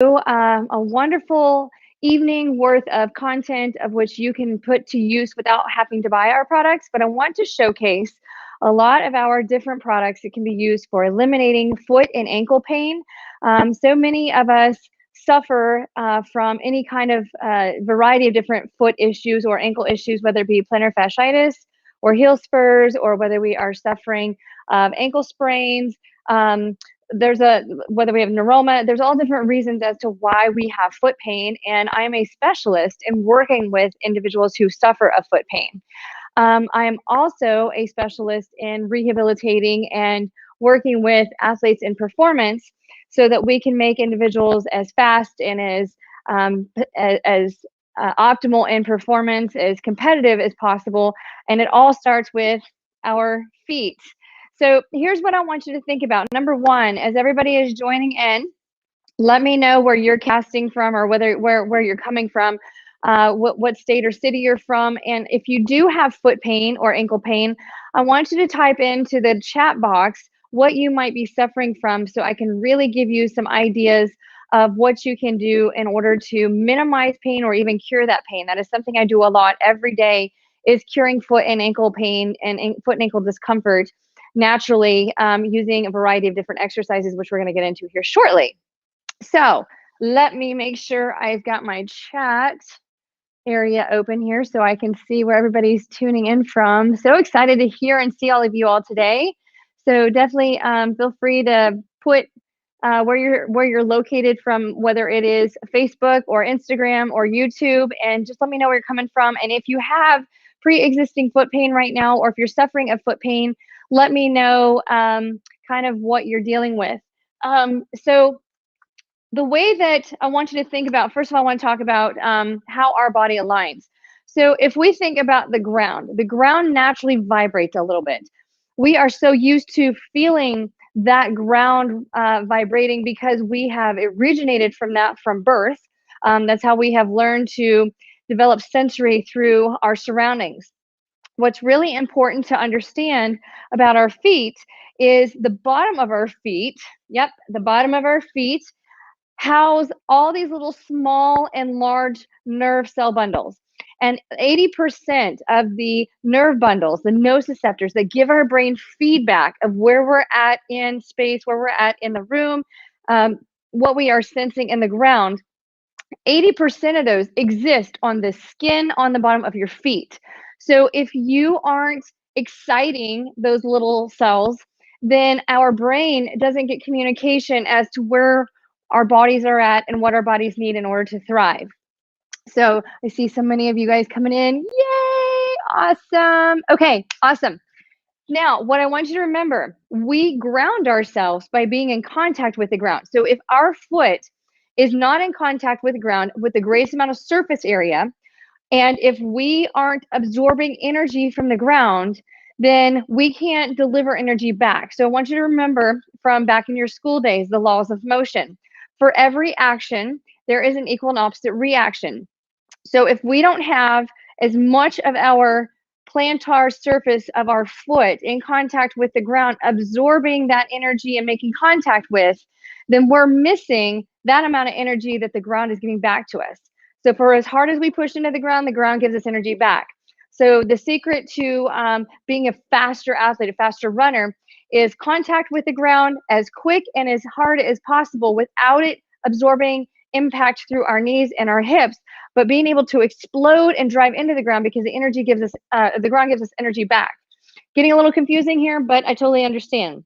a wonderful evening worth of content of which you can put to use without having to buy our products. But I want to showcase a lot of our different products that can be used for eliminating foot and ankle pain. So many of us suffer from any kind of variety of different foot issues or ankle issues, whether it be plantar fasciitis or heel spurs, or whether we are suffering ankle sprains. There's a whether we have neuroma, there's all different reasons as to why we have foot pain, and I'm a specialist in working with individuals who suffer of foot pain. I am also a specialist in rehabilitating and working with athletes in performance so that we can make individuals as fast and as optimal in performance, as competitive as possible. And it all starts with our feet. So here's what I want you to think about. Number one, as everybody is joining in, let me know where you're casting from, or where you're coming from, what state or city you're from. And if you do have foot pain or ankle pain, I want you to type into the chat box what you might be suffering from, so I can really give you some ideas of what you can do in order to minimize pain or even cure that pain. That is something I do a lot every day, is curing foot and ankle pain and foot and ankle discomfort naturally, using a variety of different exercises, which we're going to get into here shortly. So let me make sure I've got my chat area open here so I can see where everybody's tuning in from. So excited to hear and see all of you all today. So definitely feel free to put where you're located from, whether it is Facebook or Instagram or YouTube, and just let me know where you're coming from. And if you have pre-existing foot pain right now, or if you're suffering of foot pain, let me know kind of what you're dealing with. So the way that I want you to think about, first of all, I want to talk about how our body aligns. So if we think about the ground naturally vibrates a little bit. We are so used to feeling that ground vibrating because we have originated from that from birth. That's how we have learned to develop sensory through our surroundings. What's really important to understand about our feet is the bottom of our feet. Yep, the bottom of our feet house all these little small and large nerve cell bundles. And 80% of the nerve bundles, the nociceptors that give our brain feedback of where we're at in space, where we're at in the room, what we are sensing in the ground, 80% of those exist on the skin on the bottom of your feet. So if you aren't exciting those little cells, then our brain doesn't get communication as to where our bodies are at and what our bodies need in order to thrive. So I see so many of you guys coming in. Yay! Awesome. Okay, awesome. Now, what I want you to remember, we ground ourselves by being in contact with the ground. So if our foot is not in contact with the ground with the greatest amount of surface area, and if we aren't absorbing energy from the ground, then we can't deliver energy back. So I want you to remember from back in your school days, the laws of motion. For every action, there is an equal and opposite reaction. So if we don't have as much of our plantar surface of our foot in contact with the ground, absorbing that energy and making contact with, then we're missing that amount of energy that the ground is giving back to us. So for as hard as we push into the ground gives us energy back. So the secret to being a faster athlete, a faster runner, is contact with the ground as quick and as hard as possible without it absorbing impact through our knees and our hips, but being able to explode and drive into the ground because the ground gives us energy back. Getting a little confusing here, but I totally understand.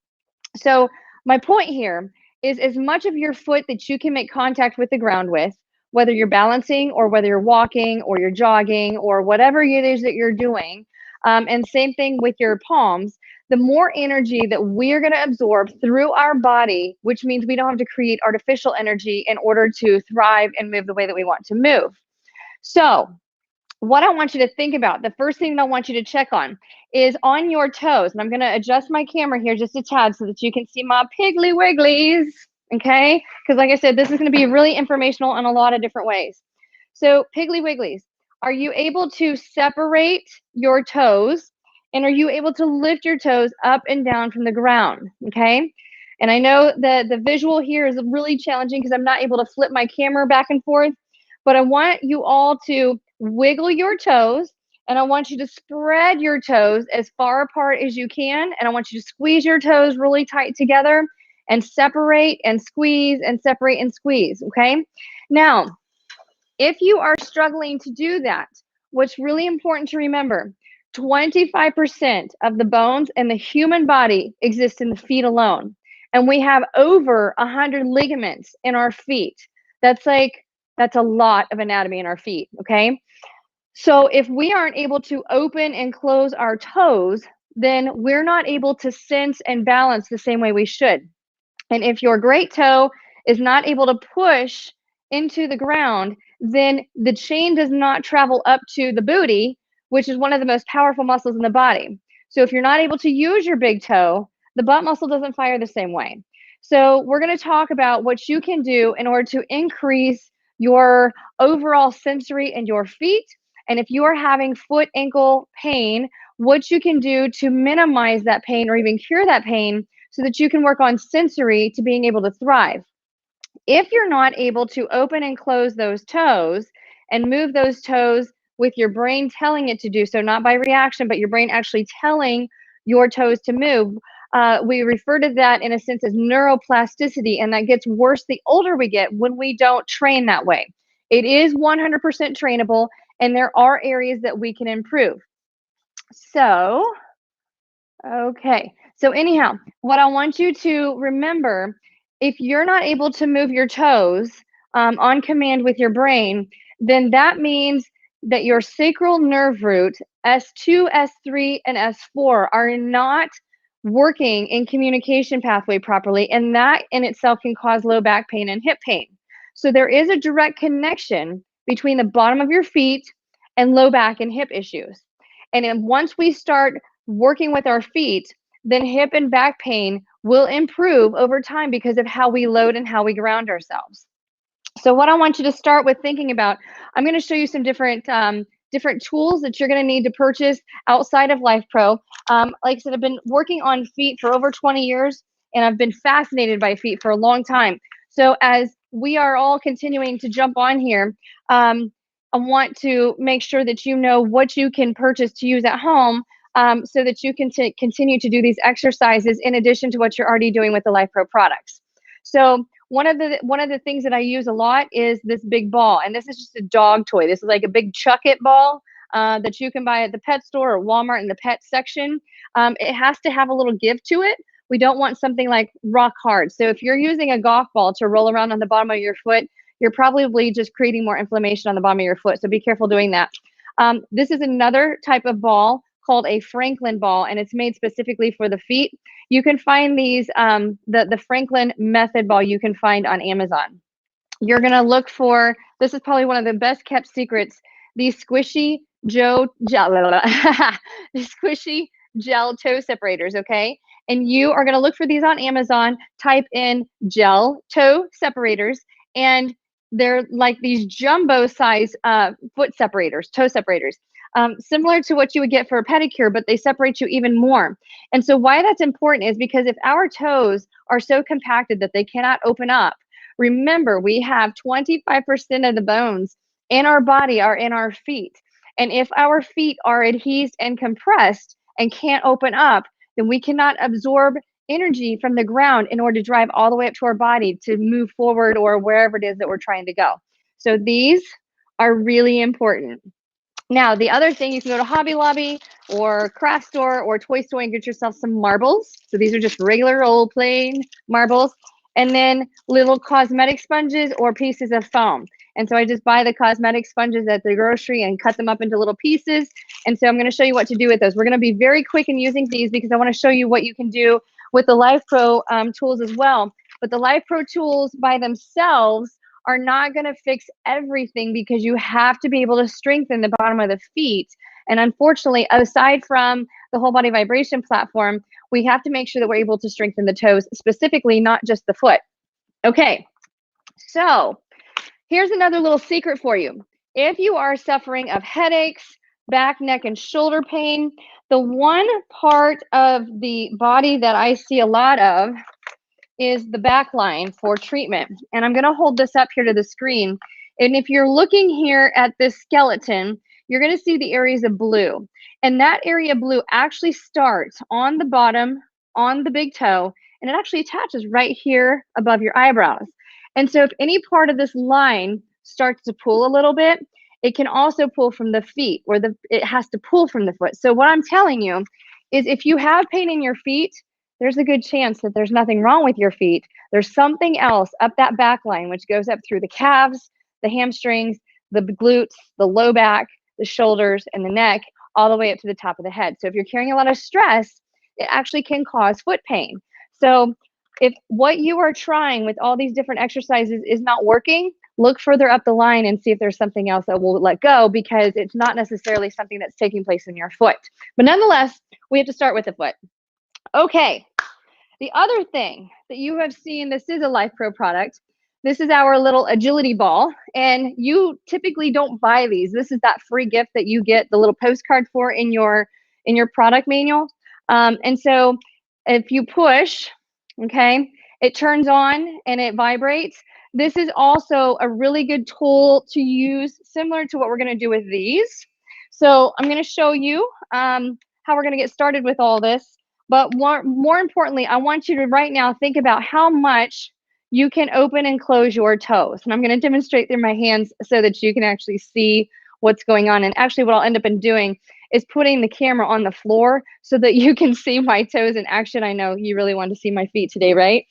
So my point here is, as much of your foot that you can make contact with the ground with, whether you're balancing or whether you're walking or you're jogging or whatever it is that you're doing, and same thing with your palms, the more energy that we're going to absorb through our body, which means we don't have to create artificial energy in order to thrive and move the way that we want to move. So what I want you to think about, the first thing that I want you to check on is on your toes. And I'm going to adjust my camera here just a tad so that you can see my piggly wigglies. Okay? Because like I said, this is going to be really informational in a lot of different ways. So piggly wigglies, are you able to separate your toes? And are you able to lift your toes up and down from the ground? Okay? And I know that the visual here is really challenging because I'm not able to flip my camera back and forth, but I want you all to wiggle your toes, and I want you to spread your toes as far apart as you can, and I want you to squeeze your toes really tight together and separate and squeeze and separate and squeeze, okay? Now, if you are struggling to do that, what's really important to remember, 25% of the bones in the human body exist in the feet alone. And we have over 100 ligaments in our feet. That's a lot of anatomy in our feet, okay? So if we aren't able to open and close our toes, then we're not able to sense and balance the same way we should. And if your great toe is not able to push into the ground, then the chain does not travel up to the booty, which is one of the most powerful muscles in the body. So if you're not able to use your big toe, the butt muscle doesn't fire the same way. So we're going to talk about what you can do in order to increase your overall sensory in your feet. And if you are having foot ankle pain, what you can do to minimize that pain or even cure that pain so that you can work on sensory to being able to thrive. If you're not able to open and close those toes and move those toes with your brain telling it to do so, not by reaction, but your brain actually telling your toes to move, we refer to that in a sense as neuroplasticity, and that gets worse the older we get when we don't train that way. It is 100% trainable, and there are areas that we can improve. So, okay. So anyhow, what I want you to remember, if you're not able to move your toes on command with your brain, then that means that your sacral nerve root, S2, S3, and S4 are not working in communication pathway properly, and that in itself can cause low back pain and hip pain. So there is a direct connection between the bottom of your feet and low back and hip issues. And then once we start working with our feet, then hip and back pain will improve over time because of how we load and how we ground ourselves. So what I want you to start with thinking about, I'm going to show you some different tools that you're going to need to purchase outside of Life Pro. Like I said, I've been working on feet for over 20 years, and I've been fascinated by feet for a long time. So as we are all continuing to jump on here, I want to make sure that you know what you can purchase to use at home, so that you can continue to do these exercises in addition to what you're already doing with the Life Pro products. So one of the things that I use a lot is this big ball, and this is just a dog toy. This is like a big Chuck It ball that you can buy at the pet store or Walmart in the pet section. It has to have a little give to it. We don't want something like rock hard. So if you're using a golf ball to roll around on the bottom of your foot, you're probably just creating more inflammation on the bottom of your foot. So be careful doing that. This is another type of ball called a Franklin ball, and it's made specifically for the feet. You can find these, the Franklin method ball you can find on Amazon. You're gonna look for, this is probably one of the best kept secrets, these squishy squishy gel toe separators, okay? And you are gonna look for these on Amazon, type in gel toe separators, and they're like these jumbo size foot separators, toe separators. Similar to what you would get for a pedicure, but they separate you even more. And so why that's important is because if our toes are so compacted that they cannot open up, remember, we have 25% of the bones in our body are in our feet. And if our feet are adhesed and compressed and can't open up, then we cannot absorb energy from the ground in order to drive all the way up to our body to move forward or wherever it is that we're trying to go. So these are really important. Now, the other thing, you can go to Hobby Lobby or craft store or toy store and get yourself some marbles. So these are just regular old plain marbles. And then little cosmetic sponges or pieces of foam. And so I just buy the cosmetic sponges at the grocery and cut them up into little pieces. And so I'm going to show you what to do with those. We're going to be very quick in using these because I want to show you what you can do with the Life Pro tools as well. But the Life Pro tools by themselves are not going to fix everything because you have to be able to strengthen the bottom of the feet. And unfortunately, aside from the whole body vibration platform, we have to make sure that we're able to strengthen the toes specifically, not just the foot. Okay, so here's another little secret for you. If you are suffering of headaches, back, neck, and shoulder pain, the one part of the body that I see a lot of is the back line for treatment. And I'm going to hold this up here to the screen. And if you're looking here at this skeleton, you're going to see the areas of blue. And that area of blue actually starts on the bottom, on the big toe, and it actually attaches right here above your eyebrows. And so if any part of this line starts to pull a little bit, it can also pull from the feet, or it has to pull from the foot. So what I'm telling you is, if you have pain in your feet, there's a good chance that there's nothing wrong with your feet. There's something else up that back line, which goes up through the calves, the hamstrings, the glutes, the low back, the shoulders, and the neck, all the way up to the top of the head. So if you're carrying a lot of stress, it actually can cause foot pain. So if what you are trying with all these different exercises is not working, look further up the line and see if there's something else that will let go, because it's not necessarily something that's taking place in your foot. But nonetheless, we have to start with the foot. Okay, the other thing that you have seen, this is a Life Pro product. This is our little agility ball, and you typically don't buy these. This is that free gift that you get the little postcard for in your product manual. And so if you push, okay, it turns on and it vibrates. This is also a really good tool to use, similar to what we're going to do with these. So I'm going to show you how we're going to get started with all this. But more importantly, I want you to right now think about how much you can open and close your toes. And I'm going to demonstrate through my hands so that you can actually see what's going on. And actually what I'll end up doing is putting the camera on the floor so that you can see my toes in action. I know you really want to see my feet today, right?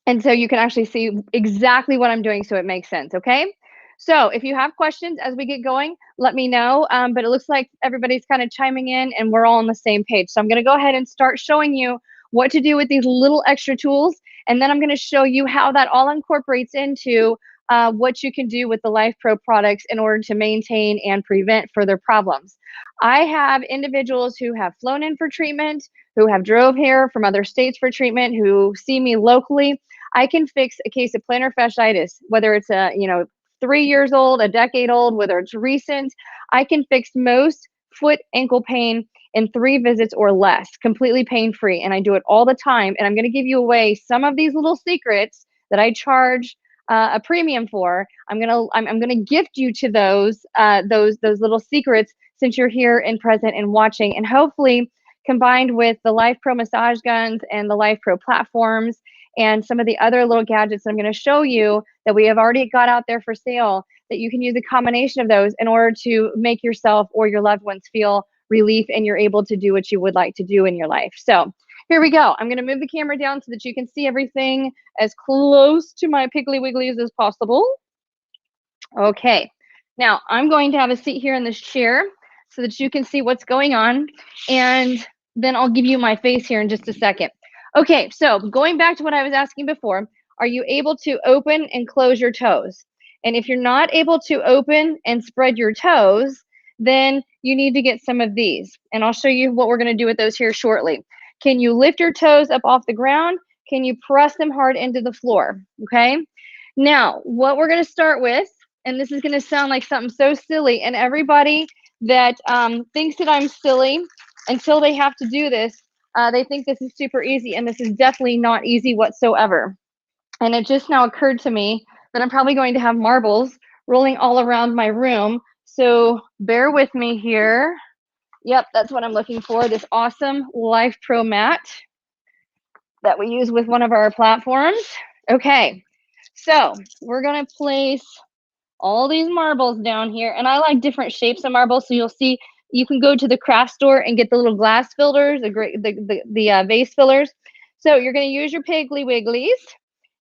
And so you can actually see exactly what I'm doing so it makes sense, okay? So if you have questions as we get going, let me know. But it looks like everybody's kind of chiming in and we're all on the same page. So I'm going to go ahead and start showing you what to do with these little extra tools. And then I'm going to show you how that all incorporates into what you can do with the Life Pro products in order to maintain and prevent further problems. I have individuals who have flown in for treatment, who have drove here from other states for treatment, who see me locally. I can fix a case of plantar fasciitis, whether it's 3 years old, a decade old, whether it's recent. I can fix most foot ankle pain in 3 visits or less, completely pain-free. And I do it all the time. And I'm going to give you away some of these little secrets that I charge a premium for. I'm gonna gift you to those little secrets, since you're here and present and watching, and hopefully combined with the Life Pro massage guns and the Life Pro platforms and some of the other little gadgets I'm going to show you that we have already got out there for sale, that you can use a combination of those in order to make yourself or your loved ones feel relief, and you're able to do what you would like to do in your life. So here we go. I'm going to move the camera down so that you can see everything as close to my Piggly Wigglies as possible. Okay, now I'm going to have a seat here in this chair so that you can see what's going on, and then I'll give you my face here in just a second. Okay, so going back to what I was asking before, are you able to open and close your toes? And if you're not able to open and spread your toes, then you need to get some of these. And I'll show you what we're going to do with those here shortly. Can you lift your toes up off the ground? Can you press them hard into the floor? Okay. Now, what we're going to start with, and this is going to sound like something so silly, and everybody that thinks that I'm silly, until they have to do this, they think this is super easy, and this is definitely not easy whatsoever. And it just now occurred to me that I'm probably going to have marbles rolling all around my room. So bear with me here. Yep, that's what I'm looking for, this awesome Life Pro mat that we use with one of our platforms. Okay, so we're going to place all these marbles down here, and I like different shapes of marbles, so you'll see you can go to the craft store and get the little glass fillers, the vase fillers. So you're going to use your Piggly Wigglies,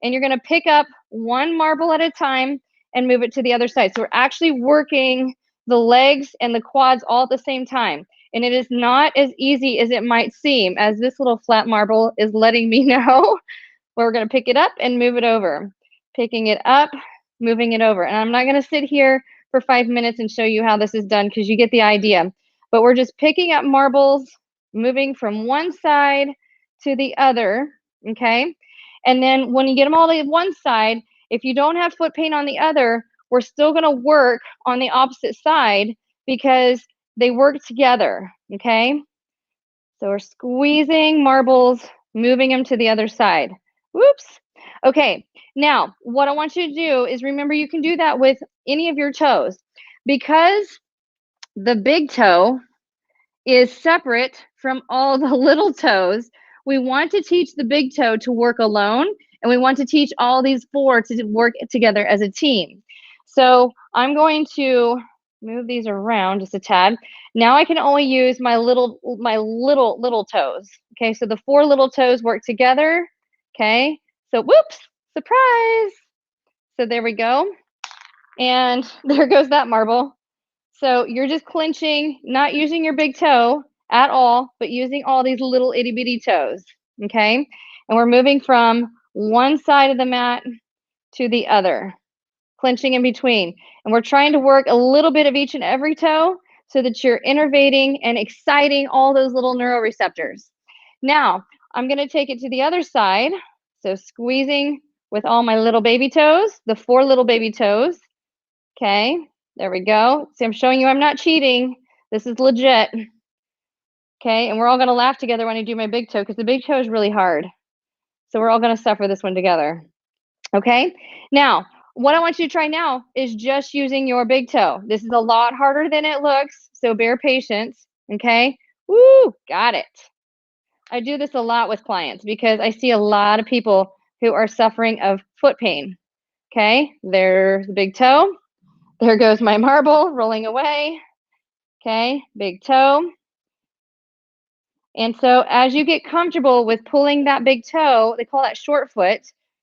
and you're going to pick up one marble at a time and move it to the other side. So we're actually working the legs and the quads all at the same time. And it is not as easy as it might seem, as this little flat marble is letting me know. We're going to pick it up and move it over. Picking it up, moving it over. And I'm not going to sit here for 5 minutes and show you how this is done, because you get the idea. But we're just picking up marbles, moving from one side to the other, okay? And then when you get them all to one side, if you don't have foot pain on the other, we're still going to work on the opposite side, because they work together, okay? So we're squeezing marbles, moving them to the other side. Whoops. Okay, now what I want you to do is remember you can do that with any of your toes because the big toe is separate from all the little toes. We want to teach the big toe to work alone, and we want to teach all these four to work together as a team. So I'm going to move these around just a tad. Now I can only use my little toes. Okay, so the four little toes work together. Okay, so whoops, surprise. So there we go. And there goes that marble. So you're just clenching, not using your big toe at all, but using all these little itty bitty toes. Okay. And we're moving from one side of the mat to the other, clenching in between. And we're trying to work a little bit of each and every toe so that you're innervating and exciting all those little neuroreceptors. Now, I'm going to take it to the other side. So squeezing with all my little baby toes, the four little baby toes. Okay, there we go. See, I'm showing you I'm not cheating. This is legit. Okay, and we're all going to laugh together when I do my big toe because the big toe is really hard. So we're all going to suffer this one together. Okay, now what I want you to try now is just using your big toe. This is a lot harder than it looks, so bear patience. Okay, woo, got it. I do this a lot with clients because I see a lot of people who are suffering of foot pain. Okay, there's the big toe. There goes my marble rolling away. Okay, big toe. And so as you get comfortable with pulling that big toe, they call that short foot.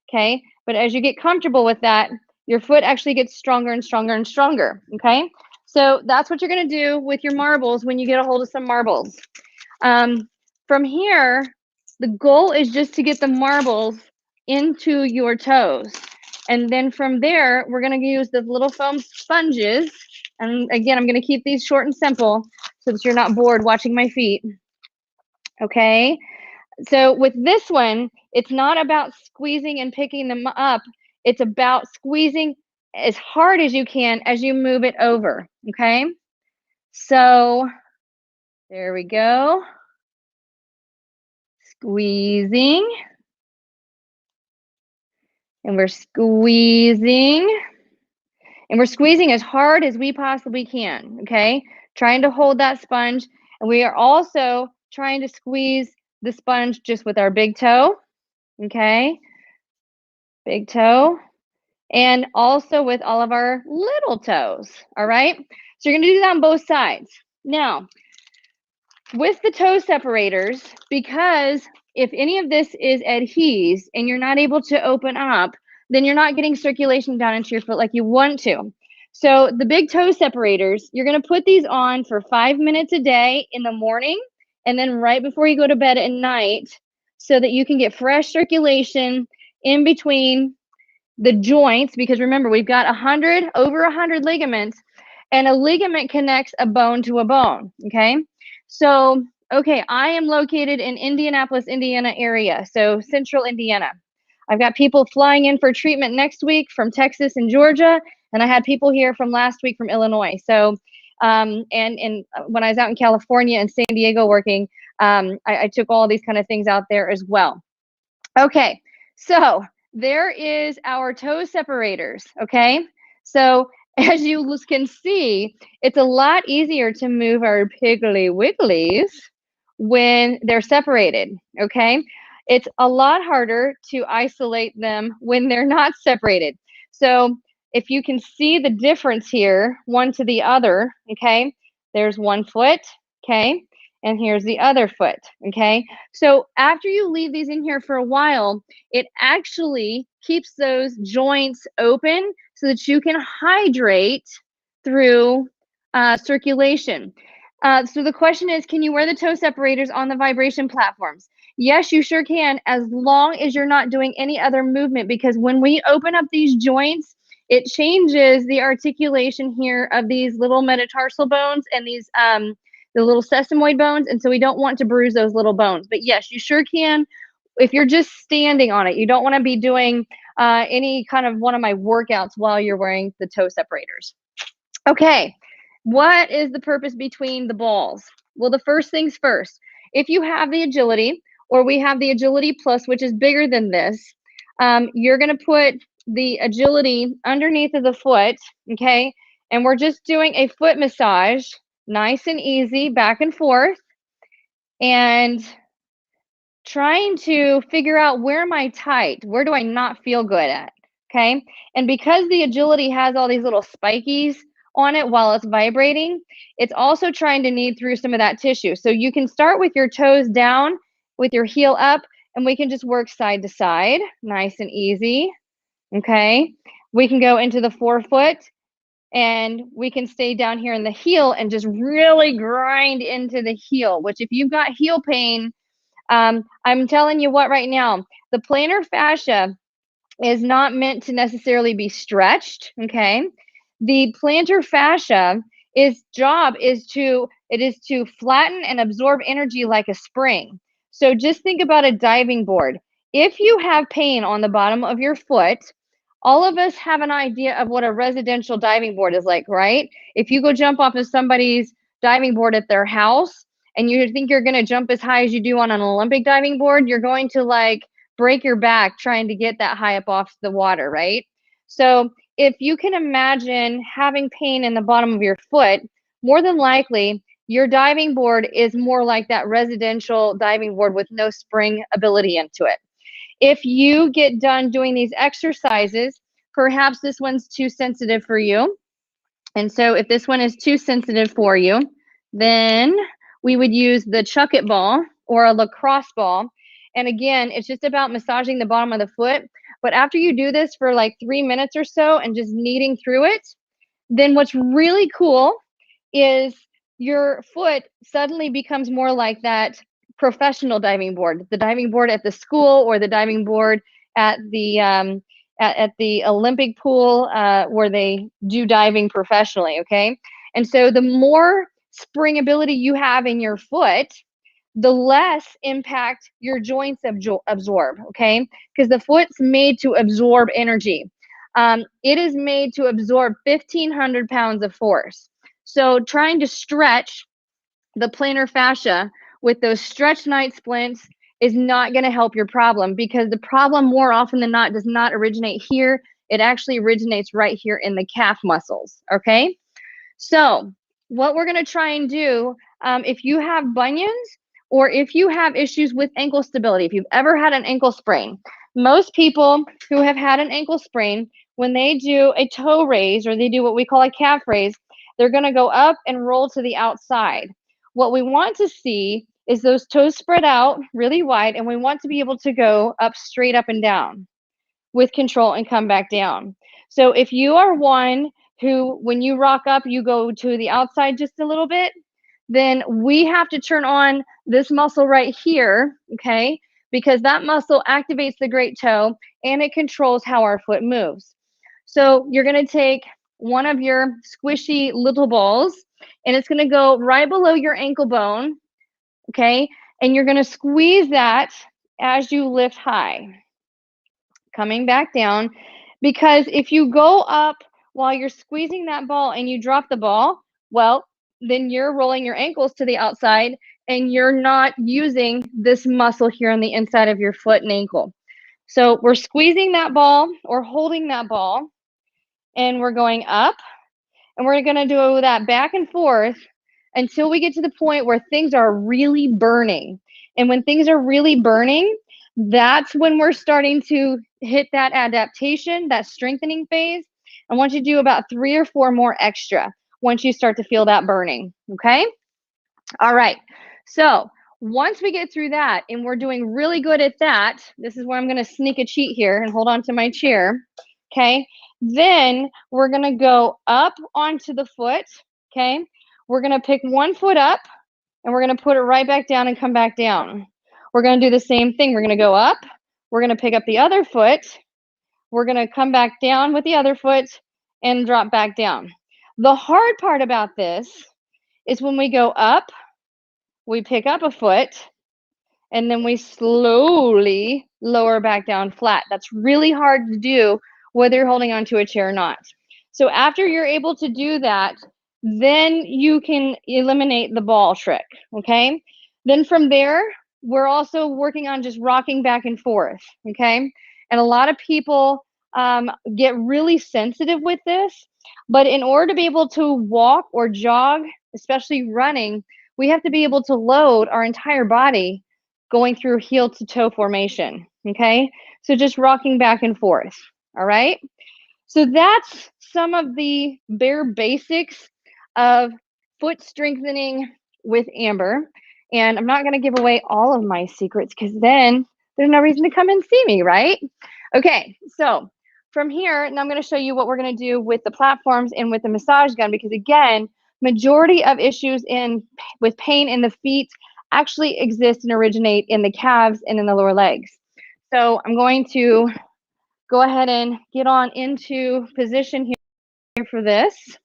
Okay, but as you get comfortable with that, your foot actually gets stronger and stronger and stronger. Okay, so that's what you're going to do with your marbles when you get a hold of some marbles. From here, the goal is just to get the marbles into your toes. And then from there, we're going to use the little foam sponges. And again, I'm going to keep these short and simple so that you're not bored watching my feet. Okay. So with this one, it's not about squeezing and picking them up. It's about squeezing as hard as you can as you move it over. Okay. So there we go. Squeezing. And we're squeezing. And we're squeezing as hard as we possibly can, okay? Trying to hold that sponge. And we are also trying to squeeze the sponge just with our big toe, okay? Big toe. And also with all of our little toes, all right? So you're going to do that on both sides. Now, with the toe separators, because if any of this is adhesed and you're not able to open up, then you're not getting circulation down into your foot like you want to. So the big toe separators, you're going to put these on for 5 minutes a day in the morning and then right before you go to bed at night so that you can get fresh circulation in between the joints, because remember, we've got over 100 ligaments, and a ligament connects a bone to a bone, okay? So, okay, I am located in Indianapolis, Indiana area, so central Indiana. I've got people flying in for treatment next week from Texas and Georgia, and I had people here from last week from Illinois. So, and when I was out in California and San Diego working, I took all these kind of things out there as well. Okay, so there is our toe separators, okay? So as you can see, it's a lot easier to move our piggly wigglies when they're separated, okay? It's a lot harder to isolate them when they're not separated. So if you can see the difference here, one to the other, okay? There's one foot, okay? And here's the other foot, okay? So after you leave these in here for a while, it actually keeps those joints open so that you can hydrate through circulation. So the question is, can you wear the toe separators on the vibration platforms? Yes, you sure can, as long as you're not doing any other movement, because when we open up these joints, it changes the articulation here of these little metatarsal bones and these the little sesamoid bones, and so we don't want to bruise those little bones. But yes, you sure can if you're just standing on it. You don't want to be doing any kind of one of my workouts while you're wearing the toe separators. Okay, what is the purpose between the balls? Well, the first things first, if you have the agility, or we have the agility plus, which is bigger than this, You're going to put the agility underneath of the foot, okay? And we're just doing a foot massage, nice and easy, back and forth, and trying to figure out, where am I tight? Where do I not feel good at? Okay. And because the agility has all these little spikies on it while it's vibrating, it's also trying to knead through some of that tissue. So you can start with your toes down, with your heel up, and we can just work side to side, nice and easy. Okay. We can go into the forefoot, and we can stay down here in the heel and just really grind into the heel, which if you've got heel pain, I'm telling you what right now, the plantar fascia is not meant to necessarily be stretched, okay? The plantar fascia, its job is to flatten and absorb energy like a spring. So just think about a diving board. If you have pain on the bottom of your foot, all of us have an idea of what a residential diving board is like, right? If you go jump off of somebody's diving board at their house and you think you're going to jump as high as you do on an Olympic diving board, you're going to like break your back trying to get that high up off the water, right? So if you can imagine having pain in the bottom of your foot, more than likely your diving board is more like that residential diving board with no spring ability into it. If you get done doing these exercises, perhaps this one's too sensitive for you. And so if this one is too sensitive for you, then we would use the chuck it ball or a lacrosse ball. And again, it's just about massaging the bottom of the foot. But after you do this for like 3 minutes or so and just kneading through it, then what's really cool is your foot suddenly becomes more like that professional diving board, the diving board at the school or the diving board at the Olympic pool where they do diving professionally, okay? And so the more spring ability you have in your foot, the less impact your joints absorb, okay? Because the foot's made to absorb energy. It is made to absorb 1,500 pounds of force. So trying to stretch the plantar fascia with those stretch night splints is not going to help your problem, because the problem more often than not does not originate here. It actually originates right here in the calf muscles, okay? So what we're going to try and do, if you have bunions or if you have issues with ankle stability, if you've ever had an ankle sprain, most people who have had an ankle sprain, when they do a toe raise or they do what we call a calf raise, they're going to go up and roll to the outside. What we want to see is those toes spread out really wide, and we want to be able to go up straight up and down with control and come back down. So if you are one who, when you rock up, you go to the outside just a little bit, then we have to turn on this muscle right here, okay? Because that muscle activates the great toe and it controls how our foot moves. So you're gonna take one of your squishy little balls and it's gonna go right below your ankle bone, okay? And you're gonna squeeze that as you lift high, coming back down. Because if you go up while you're squeezing that ball and you drop the ball, well, then you're rolling your ankles to the outside and you're not using this muscle here on the inside of your foot and ankle. So we're squeezing that ball or holding that ball and we're going up, and we're going to do that back and forth until we get to the point where things are really burning. And when things are really burning, that's when we're starting to hit that adaptation, that strengthening phase. I want you to do about 3 or 4 more extra once you start to feel that burning, okay? All right, so once we get through that and we're doing really good at that, this is where I'm gonna sneak a cheat here and hold on to my chair, okay? Then we're gonna go up onto the foot, okay? We're gonna pick one foot up and we're gonna put it right back down and come back down. We're gonna do the same thing. We're gonna go up, we're gonna pick up the other foot, we're gonna come back down with the other foot and drop back down. The hard part about this is when we go up, we pick up a foot, and then we slowly lower back down flat. That's really hard to do whether you're holding onto a chair or not. So after you're able to do that, then you can eliminate the ball trick, okay? Then from there, we're also working on just rocking back and forth, okay? And a lot of people get really sensitive with this. But in order to be able to walk or jog, especially running, we have to be able to load our entire body going through heel to toe formation. Okay, so just rocking back and forth. All right, so that's some of the bare basics of foot strengthening with Amber. And I'm not going to give away all of my secrets because then there's no reason to come and see me, right? Okay, so from here, now I'm going to show you what we're going to do with the platforms and with the massage gun, because again, majority of issues with pain in the feet actually exist and originate in the calves and in the lower legs. So I'm going to go ahead and get on into position here for this.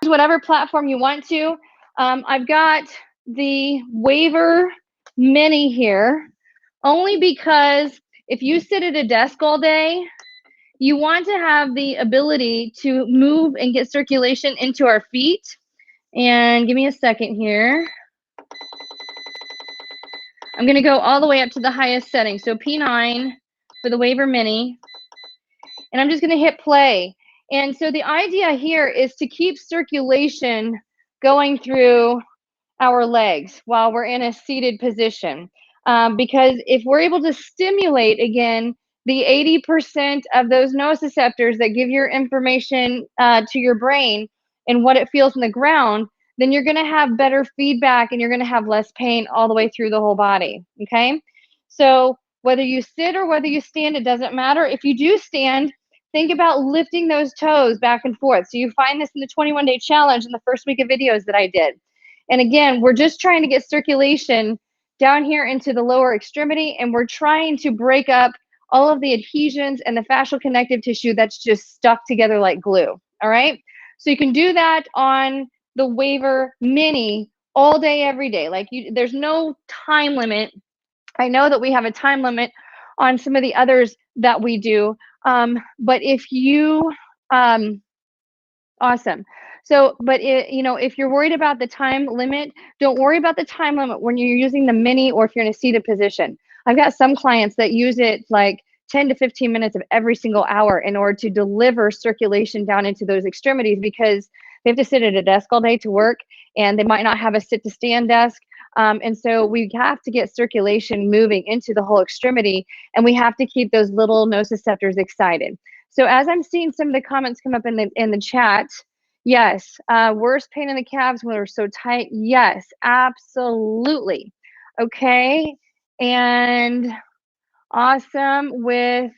Whatever platform you want to. I've got the Waver Mini here, only because if you sit at a desk all day, you want to have the ability to move and get circulation into our feet. And give me a second here. I'm going to go all the way up to the highest setting. So P9 for the Waver Mini. And I'm just going to hit play. And so the idea here is to keep circulation going through our legs while we're in a seated position. Because if we're able to stimulate, again, the 80% of those nociceptors that give your information to your brain and what it feels in the ground, then you're going to have better feedback and you're going to have less pain all the way through the whole body. Okay? So whether you sit or whether you stand, it doesn't matter. If you do stand, think about lifting those toes back and forth. So you find this in the 21-day challenge in the first week of videos that I did. And again, we're just trying to get circulation down here into the lower extremity, and we're trying to break up all of the adhesions and the fascial connective tissue that's just stuck together like glue. All right? So you can do that on the Waver Mini all day, every day. Like there's no time limit. I know that we have a time limit on some of the others that we do. But if you, awesome. So, but if you're worried about the time limit, don't worry about the time limit when you're using the Mini or if you're in a seated position. I've got some clients that use it like 10 to 15 minutes of every single hour in order to deliver circulation down into those extremities, because they have to sit at a desk all day to work and they might not have a sit to stand desk. And so we have to get circulation moving into the whole extremity, and we have to keep those little nociceptors excited. So as I'm seeing some of the comments come up in the chat, yes, worse pain in the calves when they're so tight. Yes, absolutely. Okay, and awesome with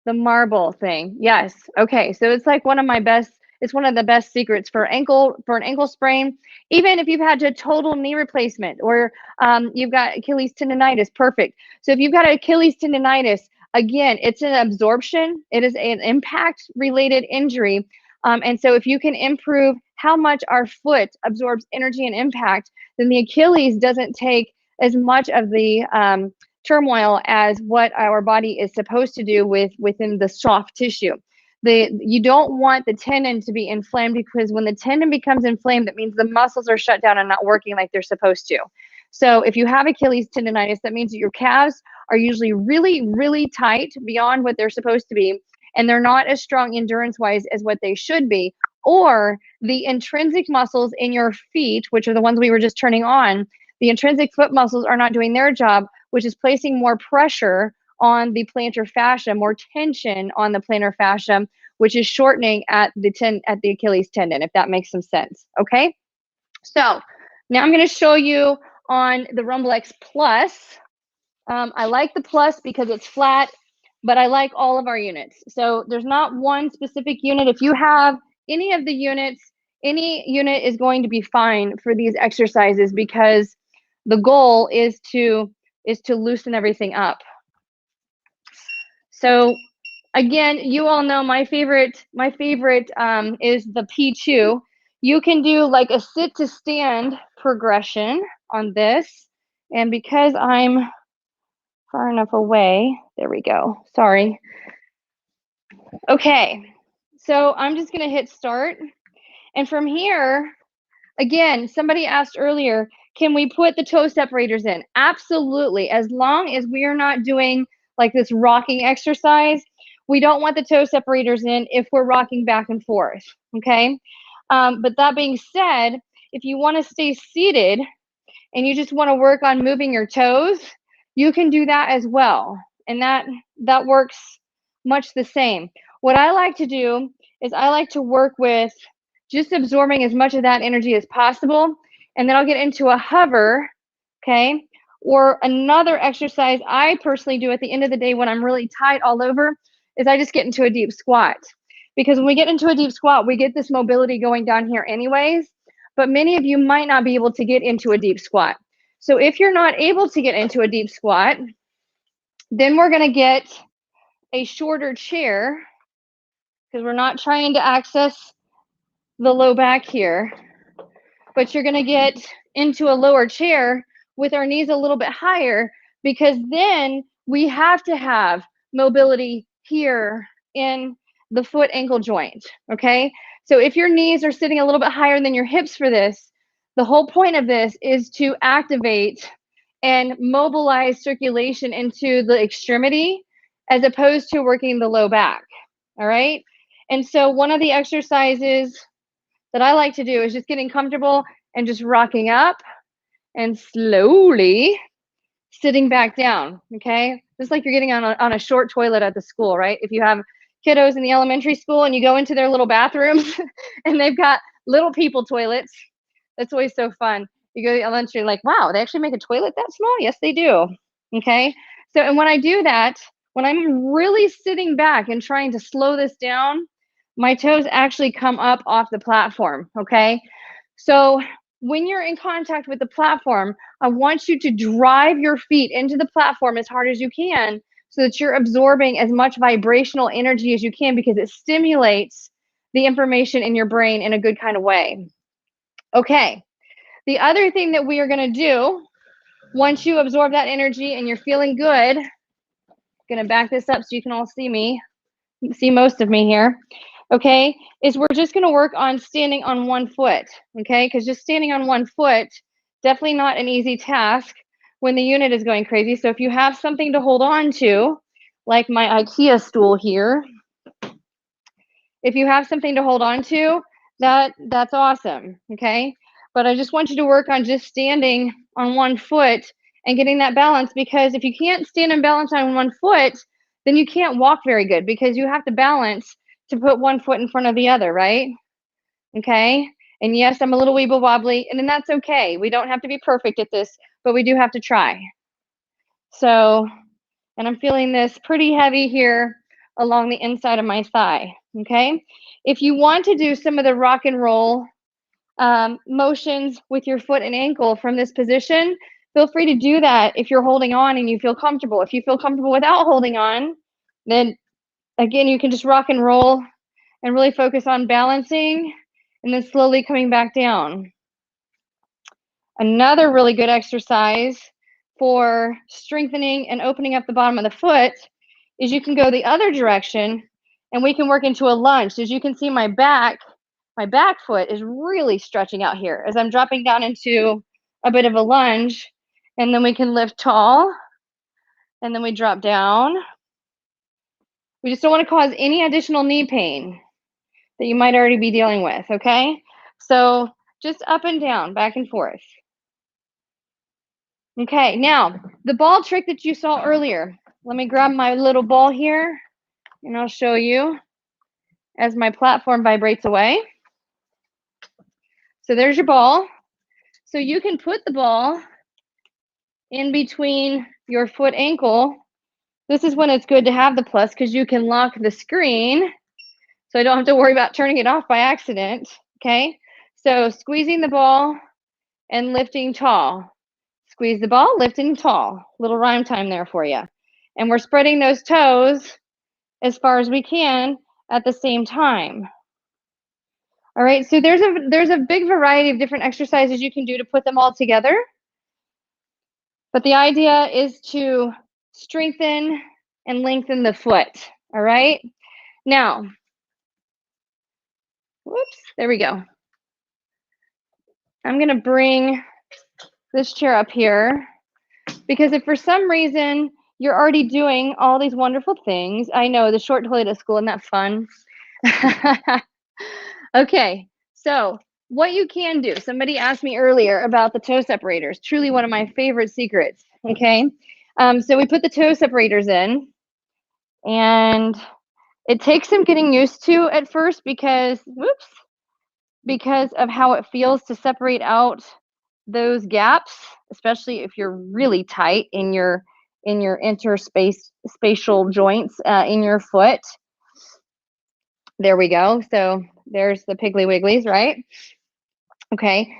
the marble thing. Yes. Okay, so it's like one of my best. It's one of the best secrets for an ankle sprain. Even if you've had a total knee replacement or you've got Achilles tendonitis, perfect. So if you've got Achilles tendonitis, again, it's an absorption. It is an impact-related injury. And so if you can improve how much our foot absorbs energy and impact, then the Achilles doesn't take as much of the turmoil as what our body is supposed to do within the soft tissue. You don't want the tendon to be inflamed, because when the tendon becomes inflamed, that means the muscles are shut down and not working like they're supposed to. So if you have Achilles tendonitis, that means that your calves are usually really, really tight beyond what they're supposed to be, and they're not as strong endurance-wise as what they should be. Or the intrinsic muscles in your feet, which are the ones we were just turning on, the intrinsic foot muscles are not doing their job, which is placing more pressure on the plantar fascia, more tension on the plantar fascia, which is shortening at the Achilles tendon, if that makes some sense. Okay, so now I'm going to show you on the Rumble X Plus. I like the Plus because it's flat, but I like all of our units. So there's not one specific unit. If you have any of the units, any unit is going to be fine for these exercises, because the goal is to loosen everything up. So again, you all know my favorite is the P2. You can do like a sit to stand progression on this. And because I'm far enough away, there we go, sorry. Okay, so I'm just gonna hit start. And from here, again, somebody asked earlier, can we put the toe separators in? Absolutely, as long as we are not doing like this rocking exercise, we don't want the toe separators in if we're rocking back and forth, okay? But that being said, if you want to stay seated and you just want to work on moving your toes, you can do that as well. And that works much the same. What I like to do is I like to work with just absorbing as much of that energy as possible. And then I'll get into a hover, okay? Or another exercise I personally do at the end of the day when I'm really tight all over is I just get into a deep squat. Because when we get into a deep squat, we get this mobility going down here anyways, but many of you might not be able to get into a deep squat. So if you're not able to get into a deep squat, then we're gonna get a shorter chair because we're not trying to access the low back here, but you're gonna get into a lower chair with our knees a little bit higher because then we have to have mobility here in the foot ankle joint, okay? So if your knees are sitting a little bit higher than your hips for this, the whole point of this is to activate and mobilize circulation into the extremity as opposed to working the low back, all right? And so one of the exercises that I like to do is just getting comfortable and just rocking up and slowly sitting back down, okay? Just like you're getting on a short toilet at the school, right? If you have kiddos in the elementary school and you go into their little bathrooms and they've got little people toilets, that's always so fun. You go to the elementary, like, wow, they actually make a toilet that small? Yes, they do, okay? So, and when I do that, when I'm really sitting back and trying to slow this down, my toes actually come up off the platform, okay? So when you're in contact with the platform, I want you to drive your feet into the platform as hard as you can so that you're absorbing as much vibrational energy as you can because it stimulates the information in your brain in a good kind of way. Okay, the other thing that we are going to do once you absorb that energy and you're feeling good, I'm going to back this up so you can all see most of me here, okay, is we're just going to work on standing on one foot, okay, because just standing on one foot, definitely not an easy task when the unit is going crazy. So if you have something to hold on to, like my IKEA stool here, if you have something to hold on to, that's awesome, okay? But I just want you to work on just standing on one foot and getting that balance, because if you can't stand and balance on one foot, then you can't walk very good because you have to balance to put one foot in front of the other, right? Okay? And yes, I'm a little weeble wobbly, and then that's okay. We don't have to be perfect at this, but we do have to try. So, and I'm feeling this pretty heavy here along the inside of my thigh, okay? If you want to do some of the rock and roll motions with your foot and ankle from this position, feel free to do that if you're holding on and you feel comfortable. If you feel comfortable without holding on, then again, you can just rock and roll and really focus on balancing and then slowly coming back down. Another really good exercise for strengthening and opening up the bottom of the foot is you can go the other direction and we can work into a lunge. As you can see, my back foot is really stretching out here as I'm dropping down into a bit of a lunge, and then we can lift tall and then we drop down. We just don't want to cause any additional knee pain that you might already be dealing with, okay? So just up and down, back and forth. Okay, now the ball trick that you saw earlier. Let me grab my little ball here and I'll show you as my platform vibrates away. So there's your ball. So you can put the ball in between your foot ankle. This is when it's good to have the plus because you can lock the screen so I don't have to worry about turning it off by accident, okay? So squeezing the ball and lifting tall. Squeeze the ball, lifting tall. Little rhyme time there for you. And we're spreading those toes as far as we can at the same time. All right, so there's a big variety of different exercises you can do to put them all together. But the idea is to strengthen and lengthen the foot, all right? Now, whoops, there we go. I'm gonna bring this chair up here because if for some reason you're already doing all these wonderful things. I know, the short toilet at school, isn't that fun? Okay, so what you can do, somebody asked me earlier about the toe separators, truly one of my favorite secrets, okay? So we put the toe separators in, and it takes some getting used to at first because, whoops, because of how it feels to separate out those gaps, especially if you're really tight in your spatial joints in your foot. There we go. So there's the Piggly Wigglies, right? Okay.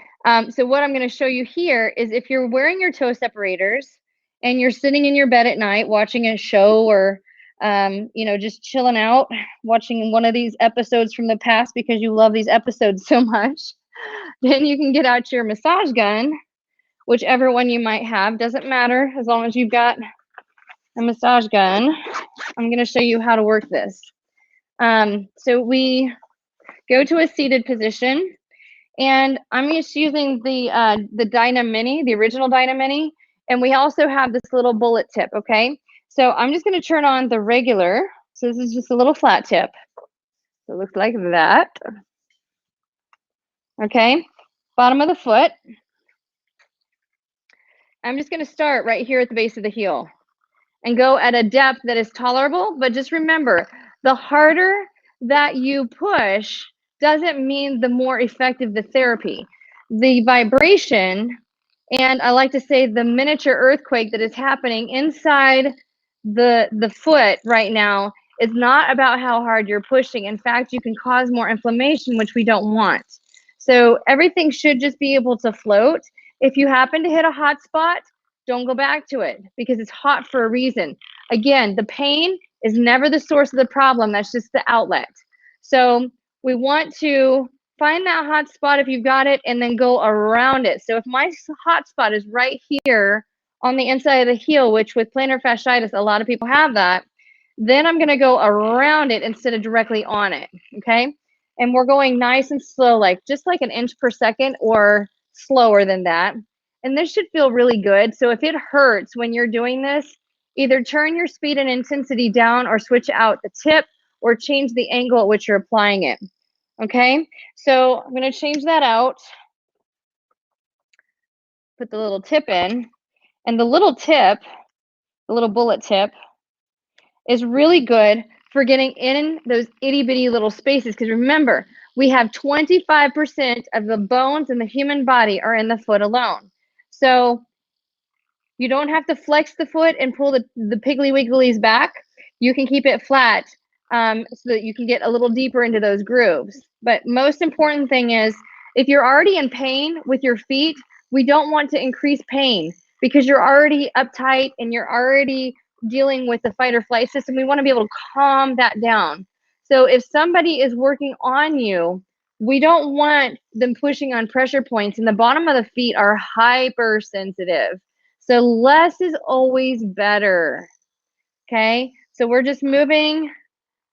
So what I'm going to show you here is if you're wearing your toe separators and you're sitting in your bed at night watching a show or just chilling out, watching one of these episodes from the past because you love these episodes so much, then you can get out your massage gun, whichever one you might have. Doesn't matter as long as you've got a massage gun. I'm going to show you how to work this. So we go to a seated position, and I'm just using the Dyna Mini, the original Dyna Mini, and we also have this little bullet tip, okay? So I'm just going to turn on the regular. So this is just a little flat tip. So it looks like that. Okay, bottom of the foot. I'm just going to start right here at the base of the heel and go at a depth that is tolerable. But just remember, the harder that you push doesn't mean the more effective the therapy. The vibration, and I like to say the miniature earthquake that is happening inside the foot right now is not about how hard you're pushing. In fact, you can cause more inflammation, which we don't want. So everything should just be able to float. If you happen to hit a hot spot, don't go back to it because it's hot for a reason. Again, the pain is never the source of the problem. That's just the outlet. So we want to find that hot spot if you've got it and then go around it. So if my hot spot is right here on the inside of the heel, which with plantar fasciitis, a lot of people have that, then I'm going to go around it instead of directly on it, okay? And we're going nice and slow, like just like an inch per second or slower than that. And this should feel really good. So if it hurts when you're doing this, either turn your speed and intensity down or switch out the tip or change the angle at which you're applying it. Okay, so I'm going to change that out, put the little tip in, and the little tip, the little bullet tip, is really good for getting in those itty bitty little spaces. Because remember, we have 25% of the bones in the human body are in the foot alone. So you don't have to flex the foot and pull the Piggly Wigglies back. You can keep it flat so that you can get a little deeper into those grooves. But most important thing is, if you're already in pain with your feet, we don't want to increase pain because you're already uptight and you're already dealing with the fight or flight system. We want to be able to calm that down. So if somebody is working on you, we don't want them pushing on pressure points, and the bottom of the feet are hypersensitive. So less is always better, okay? So we're just moving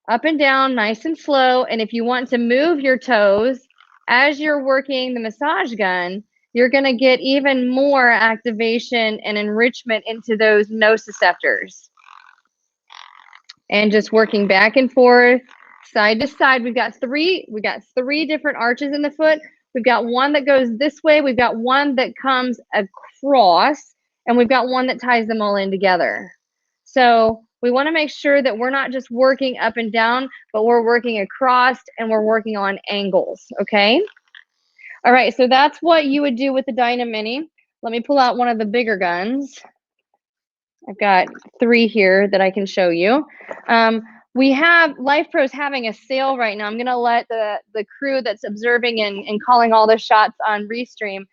up and down nice and slow. And if you want to move your toes as you're working the massage gun, you're going to get even more activation and enrichment into those nociceptors. And just working back and forth, side to side. We've got three different arches in the foot. We've got one that goes this way. We've got one that comes across, and we've got one that ties them all in together. So we want to make sure that we're not just working up and down, but we're working across and we're working on angles, okay? All right, so that's what you would do with the Dyna Mini. Let me pull out one of the bigger guns. I've got 3 here that I can show you. We have Life Pro's having a sale right now. I'm going to let the crew that's observing and calling all the shots on Restream.